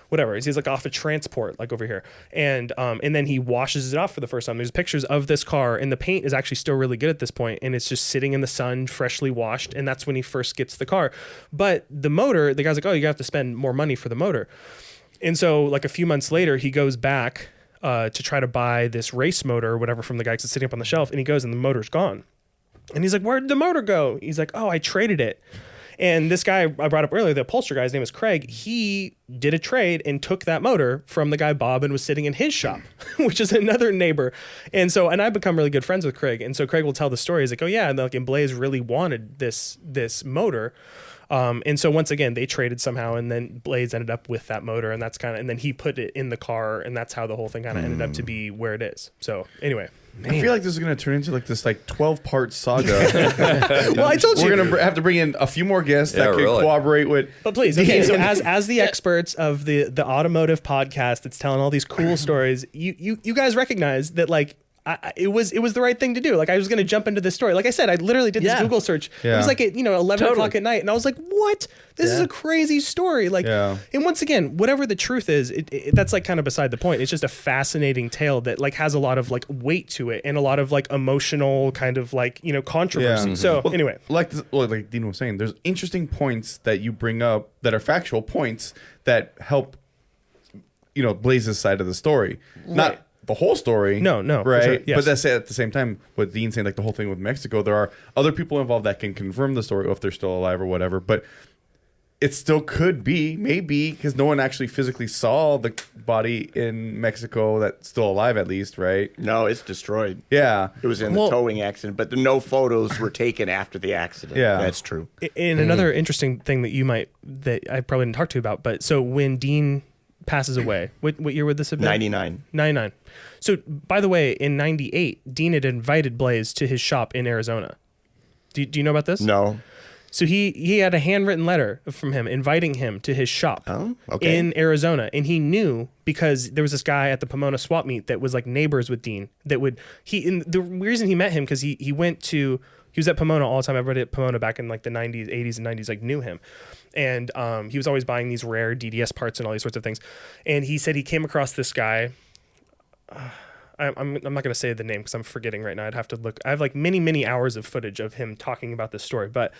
whatever. He's like off a transport, like over here. And then he washes it off for the first time. There's pictures of this car, and the paint is actually still really good at this point, and it's just sitting in the sun, freshly washed, and that's when he first gets the car. But the motor, the guy's like, oh, you have to spend more money for the motor. And so like a few months later, he goes back to try to buy this race motor or whatever from the guy that's sitting up on the shelf, and he goes and the motor's gone. And he's like, where'd the motor go? He's like, oh, I traded it. And this guy I brought up earlier, the upholsterer guy, his name is Craig, he did a trade and took that motor from the guy Bob and was sitting in his shop, which is another neighbor. And I've become really good friends with Craig. And so Craig will tell the story. He's like, oh yeah, and Blaze really wanted this motor. And so once again, they traded somehow, and then Blaze ended up with that motor, and and then he put it in the car, and that's how the whole thing kind of ended up to be where it is. So anyway. Man. I feel like this is going to turn into like this 12-part saga. Well, I told you. We're going to have to bring in a few more guests that can cooperate with. But please, okay, so as the experts of the automotive podcast that's telling all these cool stories, you guys recognize that like it was the right thing to do. Like I was going to jump into this story. Like I said, I literally did this Google search. It was like at 11 o'clock at night, and I was like, "What? This is a crazy story." Like, and once again, whatever the truth is, that's like kind of beside the point. It's just a fascinating tale that like has a lot of like weight to it and a lot of like emotional kind of like controversy. So anyway, like Dean was saying, there's interesting points that you bring up that are factual points that help Blaze's side of the story, not the whole story. No, right? Sure, yes. But that's at the same time, what Dean's saying, like the whole thing with Mexico, there are other people involved that can confirm the story if they're still alive or whatever. But it still could be, maybe, because no one actually physically saw the body in Mexico that's still alive, at least, right? No, it's destroyed. Yeah. It was in the towing accident, but no photos were taken after the accident. Yeah. That's true. And another interesting thing that I probably didn't talk to you about, but so when Dean passes away, what year would this have been? 99. So, by the way, in 98, Dean had invited Blaze to his shop in Arizona. Do you know about this? No. So he had a handwritten letter from him inviting him to his shop in Arizona, and he knew because there was this guy at the Pomona swap meet that was like neighbors with Dean. The reason he met him because he was at Pomona all the time. Everybody at Pomona back in like the 90s, 80s, and 90s like knew him, and he was always buying these rare DDS parts and all these sorts of things. And he said he came across this guy. I'm not going to say the name because I'm forgetting right now. I'd have to look. I have like many hours of footage of him talking about this story. But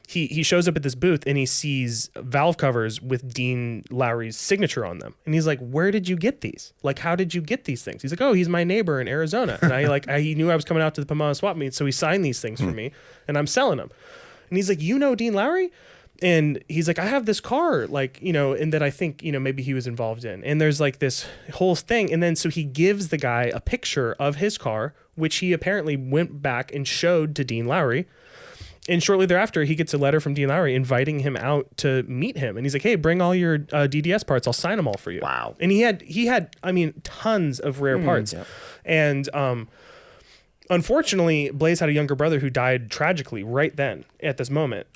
he shows up at this booth and he sees valve covers with Dean Lowry's signature on them. And he's like, "Where did you get these? Like, how did you get these things?" He's like, "Oh, he's my neighbor in Arizona." And he knew I was coming out to the Pomona swap meet, so he signed these things for me, and I'm selling them. And he's like, "You know Dean Lowry?" And he's like, "I have this car, like, and that I think, maybe he was involved in." And there's like this whole thing. And then so he gives the guy a picture of his car, which he apparently went back and showed to Dean Lowry. And shortly thereafter, he gets a letter from Dean Lowry inviting him out to meet him. And he's like, "Hey, bring all your DDS parts. I'll sign them all for you." Wow. And he had, I mean, tons of rare parts. Yeah. And, unfortunately, Blaze had a younger brother who died tragically right then at this moment,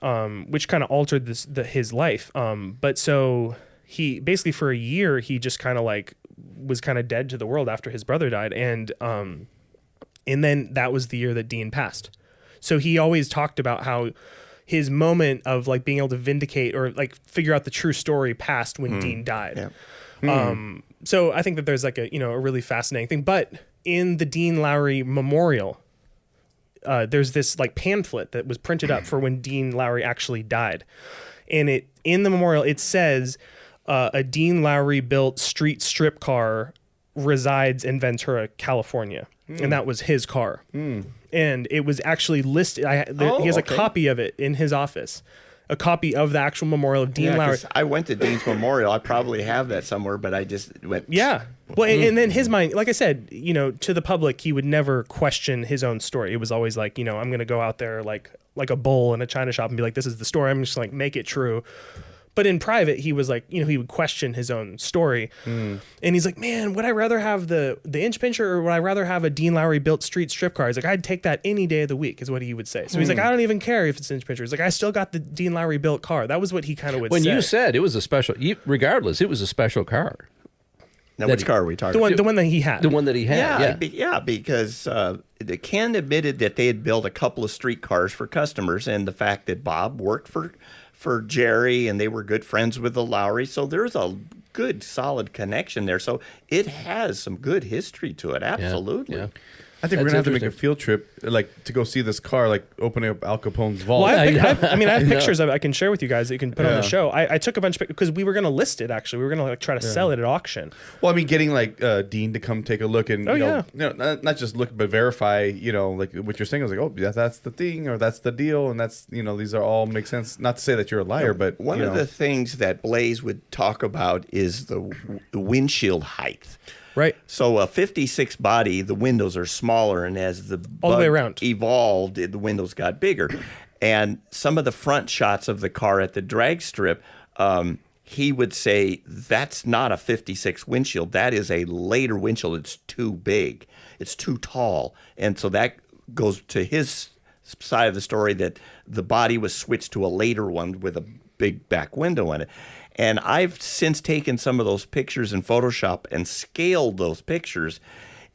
which kind of altered his life. But so he basically for a year, he just kind of like was kind of dead to the world after his brother died. And then that was the year that Dean passed. So he always talked about how his moment of like being able to vindicate or like figure out the true story passed when Dean died. Yeah. So I think that there's like a really fascinating thing, but in the Dean Lowry memorial, there's this like pamphlet that was printed up for when Dean Lowry actually died. And in the memorial, it says a Dean Lowry built street strip car resides in Ventura, California. And that was his car. And it was actually listed. He has a copy of it in his office. A copy of the actual memorial of Dean Lowry. I went to Dean's memorial. I probably have that somewhere, but I just went. Yeah. Well, and then his mind, like I said, to the public, he would never question his own story. It was always like, I'm going to go out there like a bull in a china shop and be like, this is the story. I'm just like, make it true. But in private, he was like, he would question his own story. And he's like, "Man, would I rather have the inch pincher or would I rather have a Dean Lowry built street strip car?" He's like, "I'd take that any day of the week," is what he would say. So he's like, "I don't even care if it's inch pincher." He's like, "I still got the Dean Lowry built car." That was what he kind of would say. When you said it was a special, regardless, it was a special car. Now, which car are we talking about? The one that he had. The one that he had, because Ken admitted that they had built a couple of street cars for customers, and the fact that Bob worked for Jerry and they were good friends with the Lowry. So there's a good, solid connection there. So it has some good history to it. Absolutely. Yeah. I think we're going to have to make a field trip, like, to go see this car, like, opening up Al Capone's vault. Well, I have pictures of it I can share with you guys that you can put on the show. I took a bunch of pictures because we were going to list it, actually. We were going to like try to sell it at auction. Well, I mean, getting, like, Dean to come take a look and, not just look, but verify, like, what you're saying. I was like, oh, that's the thing, or that's the deal, and that's, these are all make sense. Not to say that you're a liar, but, one of the things that Blaze would talk about is the windshield height. Right. So a 56 body, the windows are smaller, and as the all the way around evolved, the windows got bigger. And some of the front shots of the car at the drag strip, he would say, that's not a 56 windshield. That is a later windshield. It's too big. It's too tall. And so that goes to his side of the story that the body was switched to a later one with a big back window in it. And I've since taken some of those pictures in Photoshop and scaled those pictures.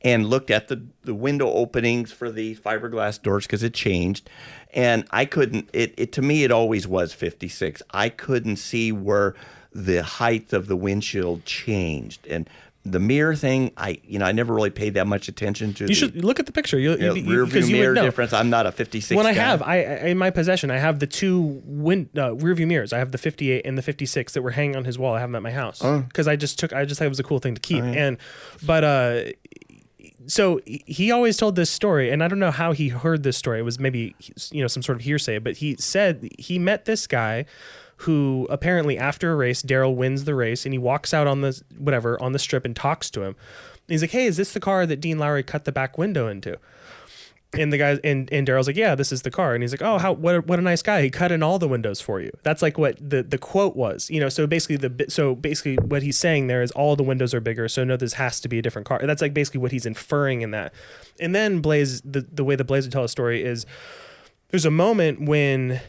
and looked at the window openings for the fiberglass doors because it changed. And I couldn't, to me, it always was 56. I couldn't see where the height of the windshield changed. And the mirror thing, I never really paid that much attention to. You should look at the picture. Rear view mirror difference. I'm not a 56 When guy. in my possession, I have the two rear view mirrors. I have the 58 and the 56 that were hanging on his wall. I have them at my house because I just thought it was a cool thing to keep. So he always told this story, and I don't know how he heard this story. It was maybe some sort of hearsay, but he said he met this guy who apparently after a race, Darrell wins the race, and he walks out on the strip and talks to him. And he's like, "Hey, is this the car that Dean Lowry cut the back window into?" And the guy and Darrell's like, "Yeah, this is the car." And he's like, "Oh, what a nice guy. He cut in all the windows for you." That's like what the quote was. So basically what he's saying there is all the windows are bigger, so no, this has to be a different car. That's like basically what he's inferring in that. And then Blaze, the way the Blaze would tell a story is there's a moment when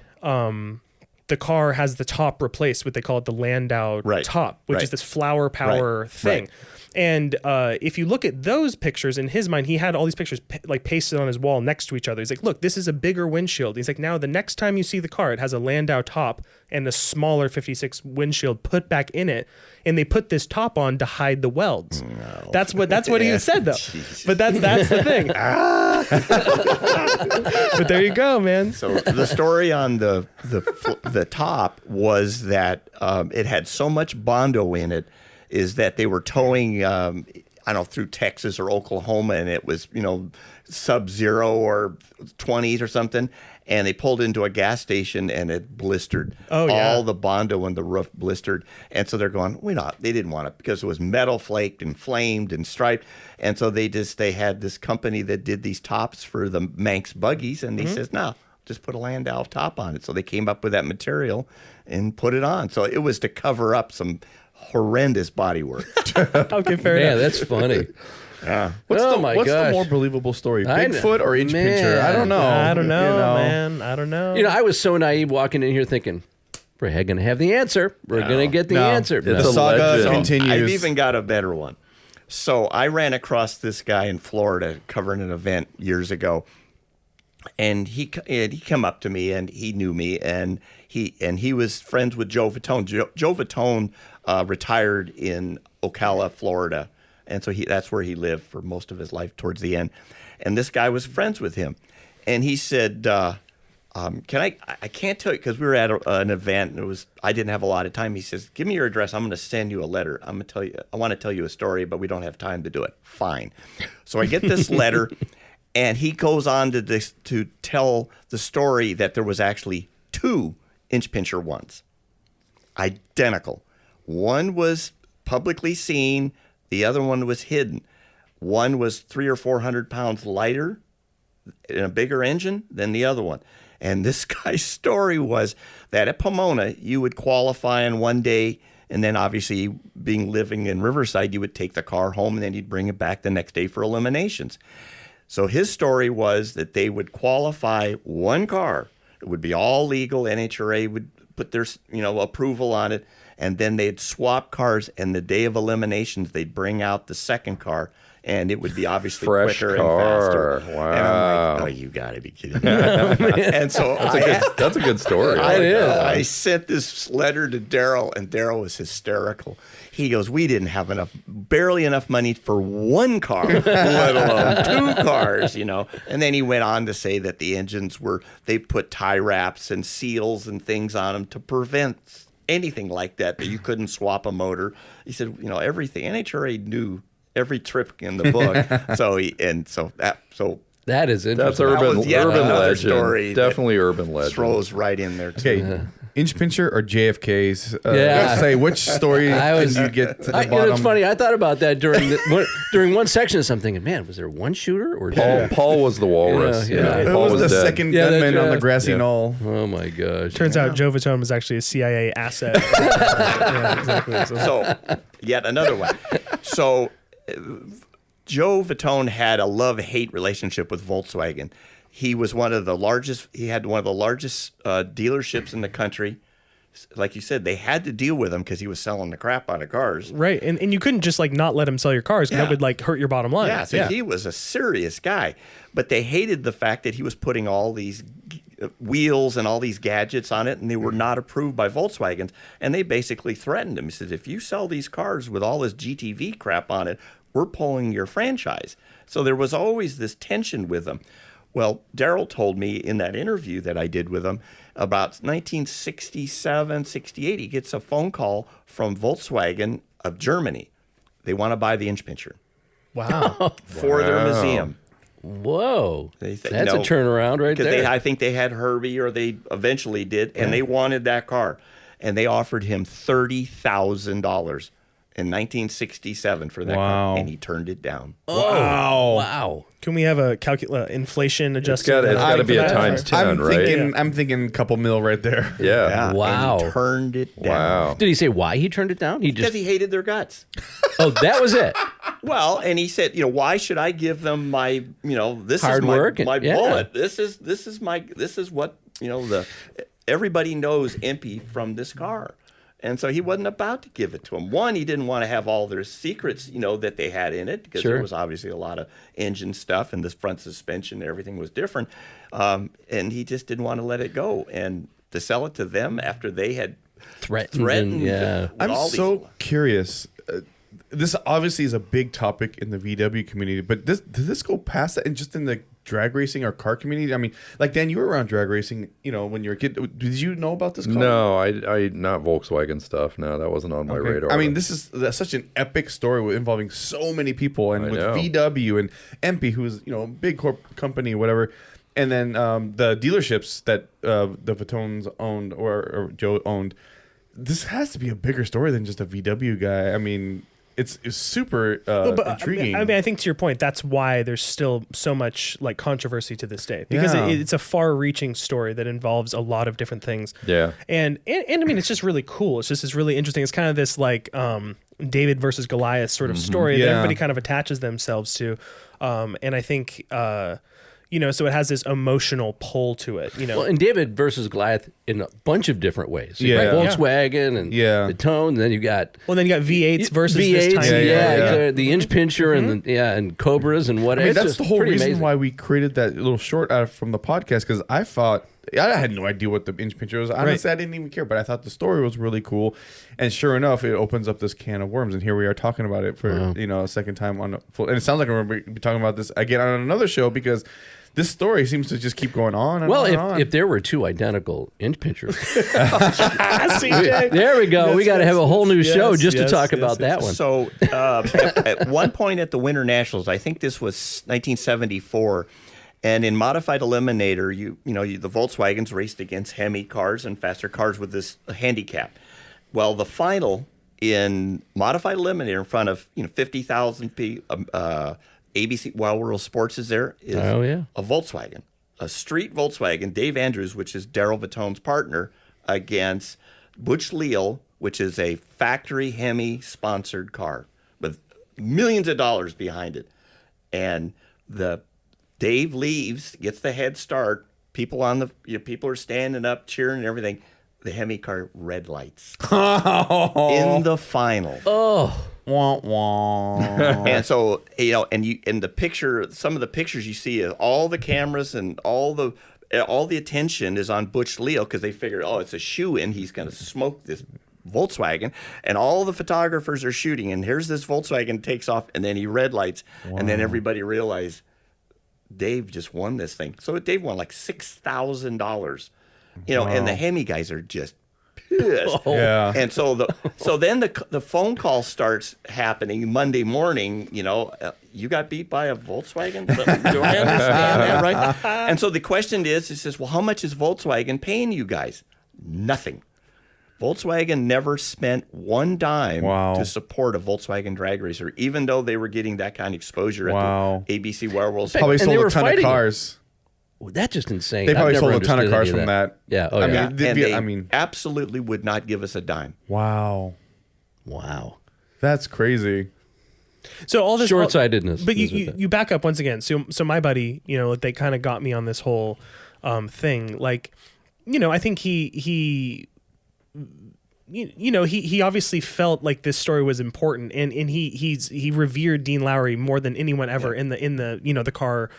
the car has the top replaced, what they call it the Landau top, which is this flower power thing. Right. And if you look at those pictures, in his mind, he had all these pictures pasted on his wall next to each other. He's like, "Look, this is a bigger windshield." He's like, "Now the next time you see the car, it has a Landau top and a smaller 56 windshield put back in it, and they put this top on to hide the welds." No. That's what he said though. Jeez. But that's the thing. But there you go, man. So the story on the top was that it had so much Bondo in it. Is that they were towing, through Texas or Oklahoma, and it was, sub-zero or 20s or something, and they pulled into a gas station and it blistered. Oh, yeah. All the Bondo and the roof blistered. And so they're going, they didn't want it because it was metal flaked and flamed and striped. And so they had this company that did these tops for the Manx buggies, and he says, "No, just put a Landau top on it." So they came up with that material and put it on. So it was to cover up some horrendous bodywork. Okay, fair enough. Yeah, that's funny. Yeah. What's the more believable story, Bigfoot or inch pincher? I don't know. Man. I don't know. I was so naive walking in here thinking, we're going to have the answer. We're going to get the answer. The saga continues. I've even got a better one. So I ran across this guy in Florida covering an event years ago. And he came up to me, and he knew me, and he was friends with Joe Vittone. Joe Vittone retired in Ocala, Florida, and so that's where he lived for most of his life towards the end. And this guy was friends with him, and he said, "Can I can't tell you because we were at an event, and I didn't have a lot of time." He says, "Give me your address. I'm going to send you a letter. I want to tell you a story, but we don't have time to do it." Fine. So I get this letter. And he goes on to tell the story that there was actually 2 inch pincher ones, identical. One was publicly seen, the other one was hidden. One was 300 or 400 pounds lighter in a bigger engine than the other one. And this guy's story was that at Pomona, you would qualify in one day, and then obviously living in Riverside, you would take the car home, and then you'd bring it back the next day for eliminations. So his story was that they would qualify one car. It would be all legal. NHRA would put their approval on it, and then they'd swap cars. And the day of eliminations, they'd bring out the second car, and it would be obviously quicker and faster. Wow! And I'm like, "Oh, you got to be kidding me!" And so that's a good story. I sent this letter to Darrell, and Darrell was hysterical. He goes, "We didn't have barely enough money for one car, let alone 2 cars, And then he went on to say that the engines they put tie wraps and seals and things on them to prevent anything like that you couldn't swap a motor. He said, everything. NHRA knew every trick in the book. That is interesting. That's urban legend. Story definitely urban legend. Throws right in there too. Okay. Inch pincher or JFK's? Say which story can you get to the bottom? It's funny. I thought about that during one section. So I'm thinking, man, was there one shooter or Paul was the walrus? It was the dead. Second gunman on the grassy knoll. Oh my gosh! Turns out Joe Vittone was actually a CIA asset. Yeah, exactly. So yet another one. So Joe Vittone had a love-hate relationship with Volkswagen. He was one of the largest. He had one of the largest dealerships in the country. like you said, they had to deal with him because he was selling the crap out of cars. Right. And you couldn't just like not let him sell your cars because that would like hurt your bottom line. Yeah, so he was a serious guy. But they hated the fact that he was putting all these wheels and all these gadgets on it, and they were not approved by Volkswagen. And they basically threatened him. He said, if you sell these cars with all this GTV crap on it, we're pulling your franchise. So there was always this tension with them. Well, Darrell told me in that interview that I did with him about 1967, 68, he gets a phone call from Volkswagen of Germany. They want to buy the inch pincher Wow. for their museum. Whoa. That's a turnaround right there. I think they had Herbie, or they eventually did, and they wanted that car. And they offered him $30,000 in 1967 for that car, and he turned it down. Oh, wow. Can we have a inflation adjustment? It's got to be a times 10, right? I'm thinking a couple mil right there. Yeah. Wow. And he turned it down. Wow. Did he say why he turned it down? Because he hated their guts. Oh, that was it. Well, and he said, why should I give them my, this hard is my, work my bullet. This is what, everybody knows Impy from this car. And so he wasn't about to give it to them. One, he didn't want to have all their secrets, that they had in it, because there was obviously a lot of engine stuff, and the front suspension, everything was different. And he just didn't want to let it go. And to sell it to them after they had threatened. Yeah. I'm so curious. This obviously is a big topic in the VW community, but does this go past that and just in the drag racing or car community? I mean, like, Dan, you were around drag racing, when you were a kid. Did you know about this car? No, I not Volkswagen stuff. No, that wasn't on my radar. I mean, that's such an epic story involving so many people, and with VW and MP, who's a big company, whatever, and then the dealerships that the Vittones owned or Joe owned. This has to be a bigger story than just a VW guy. I mean, it's super intriguing. I think to your point, that's why there's still so much like controversy to this day, because it's a far-reaching story that involves a lot of different things. Yeah, and I mean, it's just really cool. It's really interesting. It's kind of this like David versus Goliath sort of story that everybody kind of attaches themselves to, and I think. So it has this emotional pull to it, Well, and David versus Goliath in a bunch of different ways. You got Volkswagen and Vittone, and then you got V8s versus this tiny the inch pincher and Cobras and whatever. I mean, that's the whole reason why we created that little short from the podcast, because I had no idea what the inch pincher was. Honestly, I didn't even care, but I thought the story was really cool. And sure enough, it opens up this can of worms, and here we are talking about it for a second time on full. And it sounds like we're going to be talking about this again on another show, because this story seems to just keep going on and on and on. If there were two identical inch pinchers, CJ. there we go. We got to have a whole new show just to talk about that one. So at one point at the Winter Nationals, I think this was 1974, and in Modified Eliminator, the Volkswagens raced against Hemi cars and faster cars with this handicap. Well, the final in Modified Eliminator in front of 50,000 people. ABC Wild World Sports is there. A Volkswagen, a street Volkswagen, Dave Andrews, which is Darrell Vittone's partner, against Butch Leal, which is a factory Hemi-sponsored car with millions of dollars behind it. And Dave leaves, gets the head start. People people are standing up, cheering and everything. The Hemi car red lights in the final. Oh. Wah, wah. And so and the picture, some of the pictures you see, all the cameras and all the attention is on Butch Leal, because they figured, it's a shoe-in. He's going to smoke this Volkswagen, and all the photographers are shooting. And here's this Volkswagen takes off, and then he red lights, and then everybody realized Dave just won this thing. So Dave won like $6,000. And the Hemi guys are just pissed. And so then the phone call starts happening Monday morning. You got beat by a Volkswagen. Do I understand that right? And so the question is, he says, well, how much is Volkswagen paying you guys? Nothing. Volkswagen never spent one dime to support a Volkswagen drag racer, even though they were getting that kind of exposure at the ABC Werewolves. Probably sold a ton of cars. Well, that's just insane. They probably sold a ton of cars from that. Yeah. Oh, yeah. They absolutely would not give us a dime. Wow. That's crazy. So all this short-sightedness. But you back up once again. So my buddy, they kind of got me on this whole thing. Like, I think he he obviously felt like this story was important, and he revered Dean Lowry more than anyone ever in the the car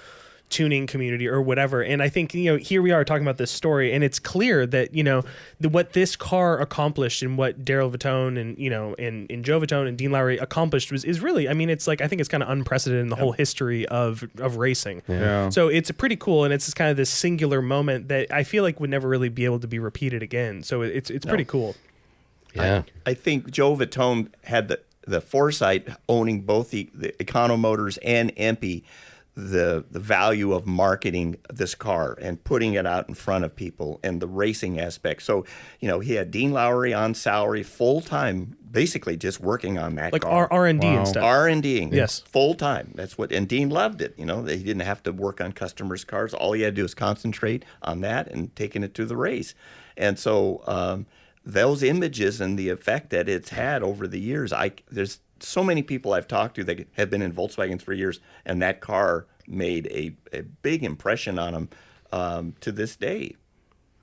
tuning community or whatever. And I think here we are talking about this story, and it's clear that what this car accomplished and what Darrell Vittone and Joe Vittone and Dean Lowry accomplished is really, I mean, it's like, I think it's kind of unprecedented in the whole history of racing. Yeah. So it's pretty cool, and it's kind of this singular moment that I feel like would never really be able to be repeated again. So it's pretty cool. Yeah. I think Joe Vittone had the foresight, owning both the Economotors and EMPI, the value of marketing this car and putting it out in front of people and the racing aspect. So, he had Dean Lowry on salary full time, basically just working on that car. Like R&D and stuff. R&Ding. Yes. Full time. That's what, and Dean loved it. He didn't have to work on customers' cars. All he had to do was concentrate on that and taking it to the race. And so, those images and the effect that it's had over the years, there's so many people I've talked to that have been in Volkswagens for years, and that car made a big impression on them to this day.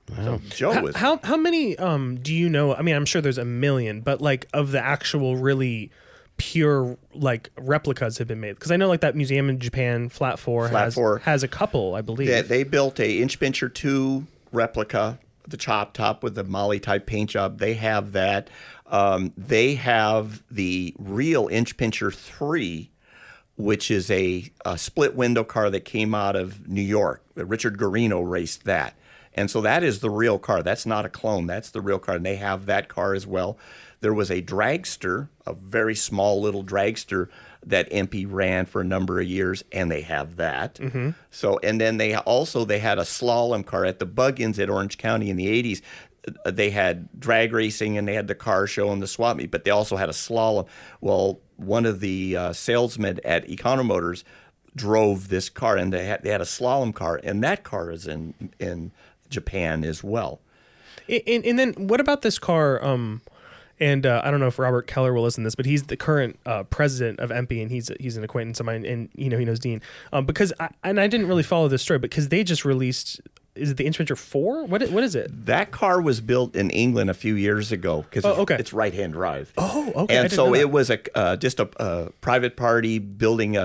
Wow. So Joe was... How many do you know? I mean, I'm sure there's a million, but like of the actual really pure like replicas have been made? Because I know like that museum in Japan, Flat 4 has a couple, I believe. They built a Inch Pincher 2 replica, the chop top with the Molly type paint job. They have that. They have the real Inch Pincher 3, which is a split window car that came out of New York. Richard Gurney raced that. And so that is the real car. That's not a clone. That's the real car. And they have that car as well. There was a dragster, a very small little dragster that EMPI ran for a number of years, and they have that. Mm-hmm. So, and then they had a slalom car at the Bug-Ins at Orange County in the 80s. They had drag racing and they had the car show and the swap meet, but they also had a slalom. Well, one of the salesmen at Economotors drove this car, and they had a slalom car, and that car is in Japan as well. And then what about this car? And I don't know if Robert Keller will listen to this, but he's the current president of EMPI, and he's an acquaintance of mine, and he knows Dean. Because I didn't really follow this story, because they just released. Is it the Inch Pincher 4? What is it? That car was built in England a few years ago because it's right-hand drive. Oh, okay. And so it was just a private party building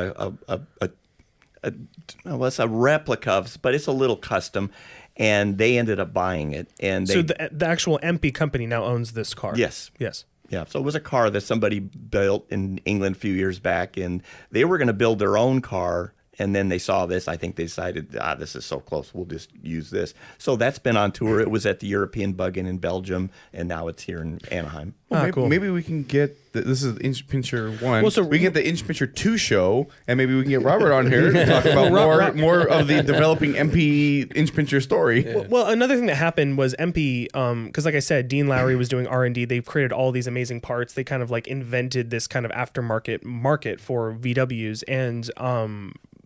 it's a replica, but it's a little custom, and they ended up buying it. And so the actual EMPI company now owns this car. Yes. Yes. Yeah, so it was a car that somebody built in England a few years back, and they were going to build their own car. And then they saw this. I think they decided, this is so close, we'll just use this. So that's been on tour. It was at the European Bug-In in Belgium, and now it's here in Anaheim. Well, cool. Maybe we can get this is Inch Pincher 1. Well, so we can get the Inch Pincher 2 show, and maybe we can get Robert on here to talk about more of the developing MP Inch Pincher story. Yeah. Well, another thing that happened was MP, because like I said, Dean Lowry was doing R&D. They created all these amazing parts. They kind of like invented this kind of aftermarket market for VWs, and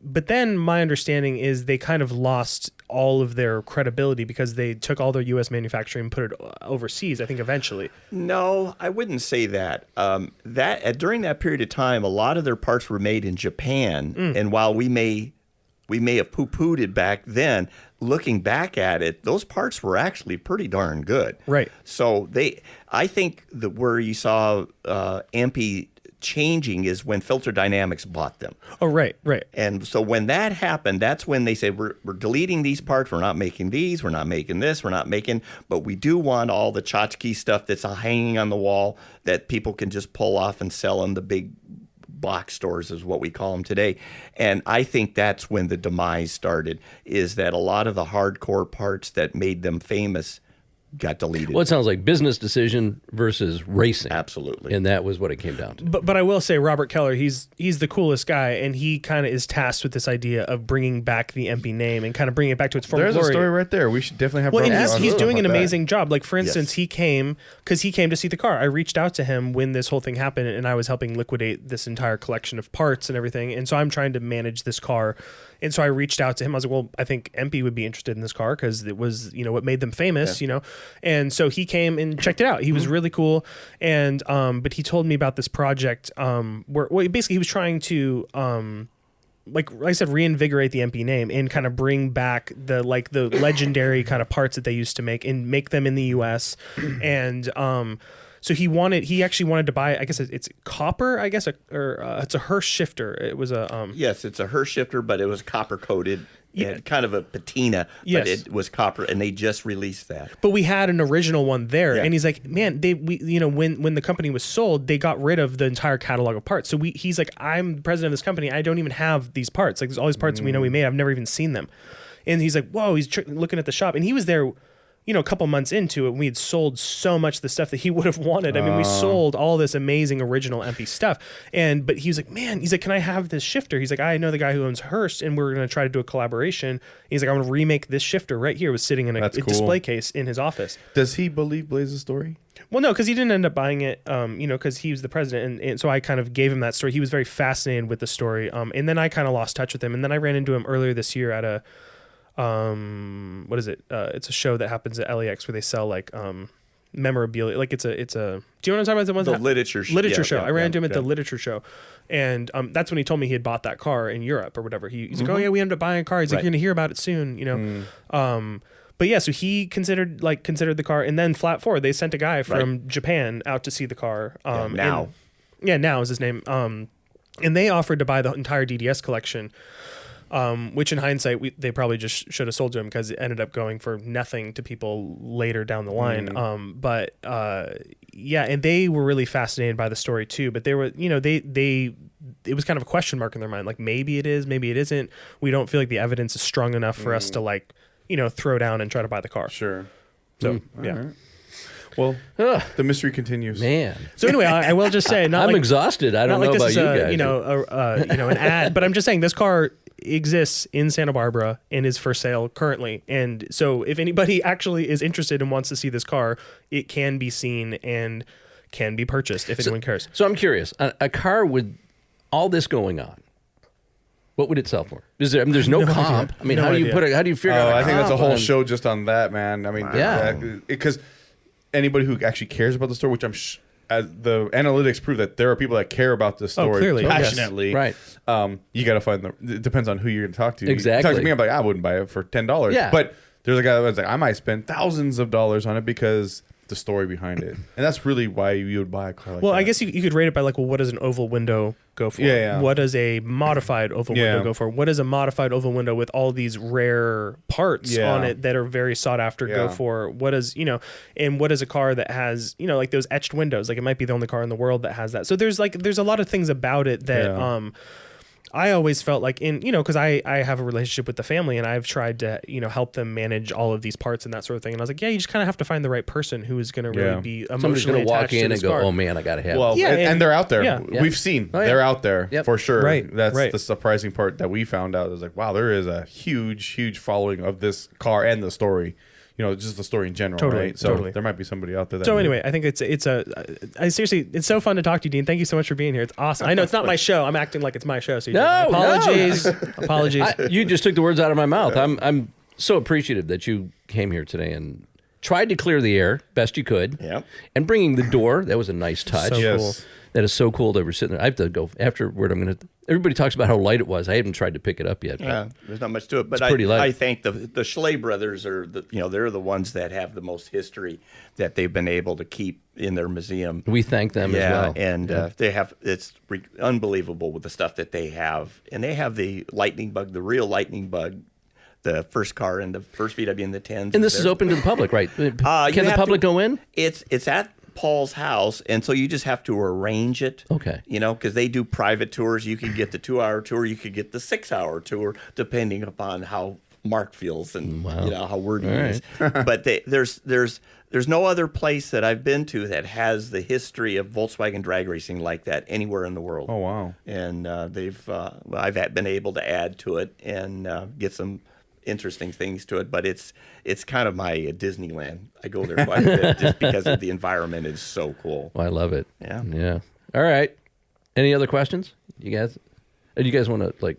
but then my understanding is they kind of lost all of their credibility because they took all their U.S. manufacturing and put it overseas, I think, eventually. No, I wouldn't say that. During that period of time, a lot of their parts were made in Japan. And while we may have poo-pooed it back then, looking back at it, those parts were actually pretty darn good. Right. So I think that where you saw EMPI changing is when Filter Dynamics bought them. Oh, right. And so when that happened, that's when they said, we're deleting these parts. We're not making these. We're not making this. We're not making, but we do want all the tchotchke stuff that's hanging on the wall that people can just pull off and sell in the big box stores, is what we call them today. And I think that's when the demise started, is that a lot of the hardcore parts that made them famous got deleted. Well, it sounds like business decision versus racing. Absolutely. And that was what it came down to. But I will say Robert Keller, he's the coolest guy, and he kind of is tasked with this idea of bringing back the EMPI name and kind of bringing it back to its former glory. There's a story right there. We should definitely have. Well, and Robert he's on doing an about amazing job. Like, for instance, Yes. he came to see the car. I reached out to him when this whole thing happened, and I was helping liquidate this entire collection of parts and everything. And so I'm trying to manage this car. And so I reached out to him. I was like, well, I think EMPI would be interested in this car because it was, what made them famous, And so he came and checked it out. He was really cool. And, but he told me about this project where basically he was trying to like I said, reinvigorate the MP name and kind of bring back the legendary kind of parts that they used to make and make them in the US. And so he actually wanted to buy, I guess it's copper, I guess, or it's a Hirsch shifter. It was a yes, it's a Hirsch shifter, but it was copper coated. Yeah. It had kind of a patina, Yes. but it was copper, and they just released that. But we had an original one there, Yeah. and he's like, man, when the company was sold, they got rid of the entire catalog of parts. So he's like, I'm the president of this company, I don't even have these parts. Like, there's all these parts we know we made, I've never even seen them. And he's like, whoa, he's looking at the shop, and he was there, a couple months into it. We had sold so much of the stuff that he would have wanted. I mean, we sold all this amazing original MP stuff, but he was like, man, he's like, can I have this shifter? He's like, I know the guy who owns Hearst, and we're going to try to do a collaboration. He's like, I'm going to remake this shifter right here. It was sitting in a Cool. display case in his office. Does he believe Blaze's story? Well, no, because he didn't end up buying it, because he was the president. And so I kind of gave him that story. He was very fascinated with the story. And then I kind of lost touch with him. And then I ran into him earlier this year at a, what is it? It's a show that happens at LAX where they sell like memorabilia. Like it's a. Do you know what I'm talking about? The ones The that literature show. yeah, I ran into him at yeah. the literature show, and that's when he told me he had bought that car in Europe or whatever. He's like, Mm-hmm. oh yeah, we ended up buying a car. He's like, you're gonna hear about it soon, But yeah, so he considered the car, and then Flat Forward, they sent a guy from Japan out to see the car. Now. Now is his name. And they offered to buy the entire DDS collection. Which in hindsight, they probably just should have sold to him because it ended up going for nothing to people later down the line. Yeah, and they were really fascinated by the story too. But they were, it was kind of a question mark in their mind. Like, maybe it is, maybe it isn't. We don't feel like the evidence is strong enough for us to throw down and try to buy the car. Sure. So, All right. Well, the mystery continues. Man. So anyway, I will just say, I'm exhausted. I don't know about this you is guys. an ad, but I'm just saying this car exists in Santa Barbara and is for sale currently. And so if anybody actually is interested and wants to see this car, it can be seen and can be purchased if anyone cares. So I'm curious, a car with all this going on, what would it sell for? There's no comp. idea. I mean, No how do you idea. how do you figure out? I think that's a whole comp on- show just on that, man. I mean, Yeah. because anybody who actually cares about the story, which the analytics prove that there are people that care about this story clearly, yes. passionately. Right. You got to find it depends on who you're going to talk to. Exactly. You talk to me, I'm like, I wouldn't buy it for $10. Yeah. But there's a guy that was like, I might spend thousands of dollars on it because the story behind it, and that's really why you would buy a car like that. Well, I guess you could rate it by what does an oval window go for? Yeah. What does a modified oval window go for? What does a modified oval window with all these rare parts on it that are very sought after go for? What does, and what is a car that has, like those etched windows? Like, it might be the only car in the world that has that. So there's a lot of things about it that, I always felt like because I have a relationship with the family and I've tried to, help them manage all of these parts and that sort of thing. And I was like, yeah, you just kind of have to find the right person who is going to really be Somebody's emotionally going to walk attached in to and this go, car. oh man, I got to have Well, it. Yeah, and they're out there. yeah. We've seen Oh, yeah. they're out there Yep. for sure. Right. That's Right. the surprising part that we found out. Is like, wow, there is a huge following of this car and the story. Just the story in general, Totally, right? So totally. there might be somebody out there that. So anyway, I think I seriously, it's so fun to talk to you, Dean. Thank you so much for being here. It's awesome. I know it's not my show. I'm acting like it's my show. So apologies. You just took the words out of my mouth. I'm so appreciative that you came here today and tried to clear the air best you could. Yep. And bringing the door, that was a nice touch. So Yes. cool. That is so cool that we're sitting there. I have to go afterward. Everybody talks about how light it was. I haven't tried to pick it up yet. But Yeah, there's not much to it, but It's pretty light. I think the Schley brothers are they're the ones that have the most history that they've been able to keep in their museum. we thank them as well. And they have unbelievable with the stuff that they have, and they have the lightning bug, the real lightning bug, the first car in the first VW in the 10s. And this is open to the public, right? Can the public go in? It's at Paul's house, and so you just have to arrange it. Okay. Because they do private tours. You could get the 2-hour tour, you could get the 6-hour tour, depending upon how Mark feels and how wordy he is. But there's no other place that I've been to that has the history of Volkswagen drag racing like that anywhere in the world. Oh wow! And I've been able to add to it and get some interesting things to it, but it's kind of my Disneyland. I go there quite a bit just because of the environment is so cool. Well, I love it. Yeah. All right. Any other questions? You guys? Do you guys want to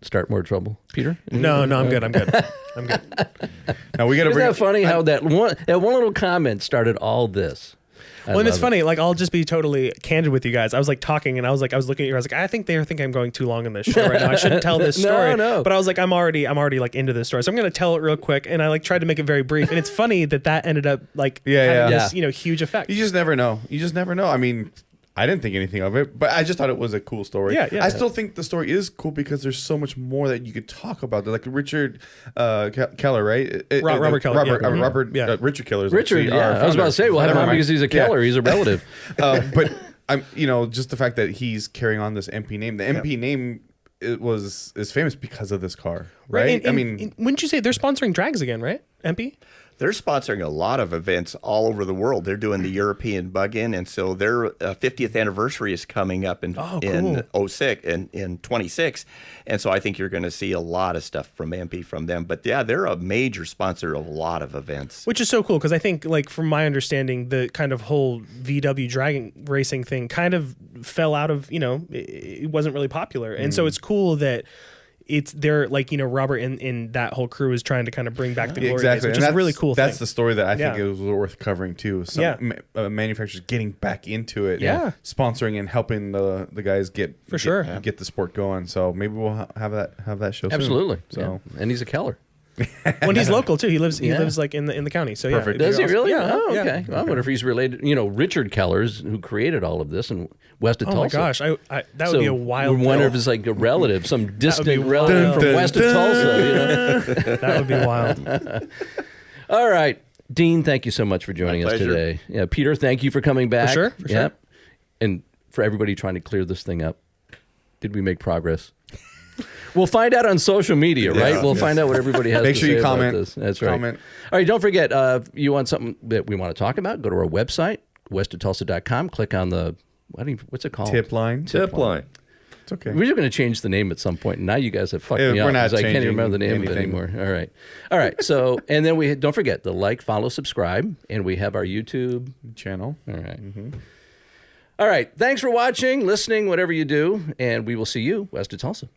start more trouble, Peter? No, I'm good. I'm good. Now we got to Isn't bring. that funny how that one little comment started all this? Well, and it's funny. Like, I'll just be totally candid with you guys. I was like talking, and I was looking at you. I was like, I think they think I'm going too long in this show right now. I shouldn't tell this story. No. But I was like, I'm already like into this story, so I'm going to tell it real quick. And I like tried to make it very brief. And it's funny that ended up like having this huge effect. You just never know. I mean, I didn't think anything of it, but I just thought it was a cool story. Yeah. I still think the story is cool because there's so much more that you could talk about. Like Richard Keller, right? Robert Keller. Richard Keller's Richard. Yeah, I was about to say, well, not because he's a Keller, he's a relative. But I'm, just the fact that he's carrying on this MP name. The MP name is famous because of this car, right? And wouldn't you say they're sponsoring drags again, right? MP. They're sponsoring a lot of events all over the world. They're doing the European Bug-In, and so their 50th anniversary is coming up in 26, and so I think you're going to see a lot of stuff from MP from them. But yeah, they're a major sponsor of a lot of events, which is so cool because I think, like, from my understanding, the kind of whole VW drag racing thing kind of fell out of it wasn't really popular, and so it's cool that. They're like, Robert and that whole crew is trying to kind of bring back the glory days, which is a really cool thing. That's the story that I think it was worth covering too. Some manufacturers getting back into it, sponsoring and helping the guys get the sport going. So maybe we'll have that show soon. Absolutely. So and he's a Keller. Well, he's local too. He lives like in the county. So perfect. Does he really? Yeah. Oh, okay. Well, I wonder if he's related. Richard Keller's who created all of this and west of Tulsa. Oh my gosh, that would be a wild. We wonder if it's like a relative, some distant relative from west of Tulsa. That would be wild. All right, Dean, thank you so much for joining us today. Yeah, Peter, thank you for coming back. For sure. And for everybody trying to clear this thing up, did we make progress? We'll find out on social media, right? We'll find out what everybody has to say. Make sure you comment. About this. That's right. All right, don't forget, if you want something that we want to talk about, go to our website, westofTulsa.com, click on the, what's it called? Tip line. Tip line. It's okay. We were going to change the name at some point, and now you guys have fucked me up because I can't even remember the name of it anymore. All right. So, and then don't forget to like, follow, subscribe, and we have our YouTube channel. All right. All right. Thanks for watching, listening, whatever you do, and we will see you west of Tulsa.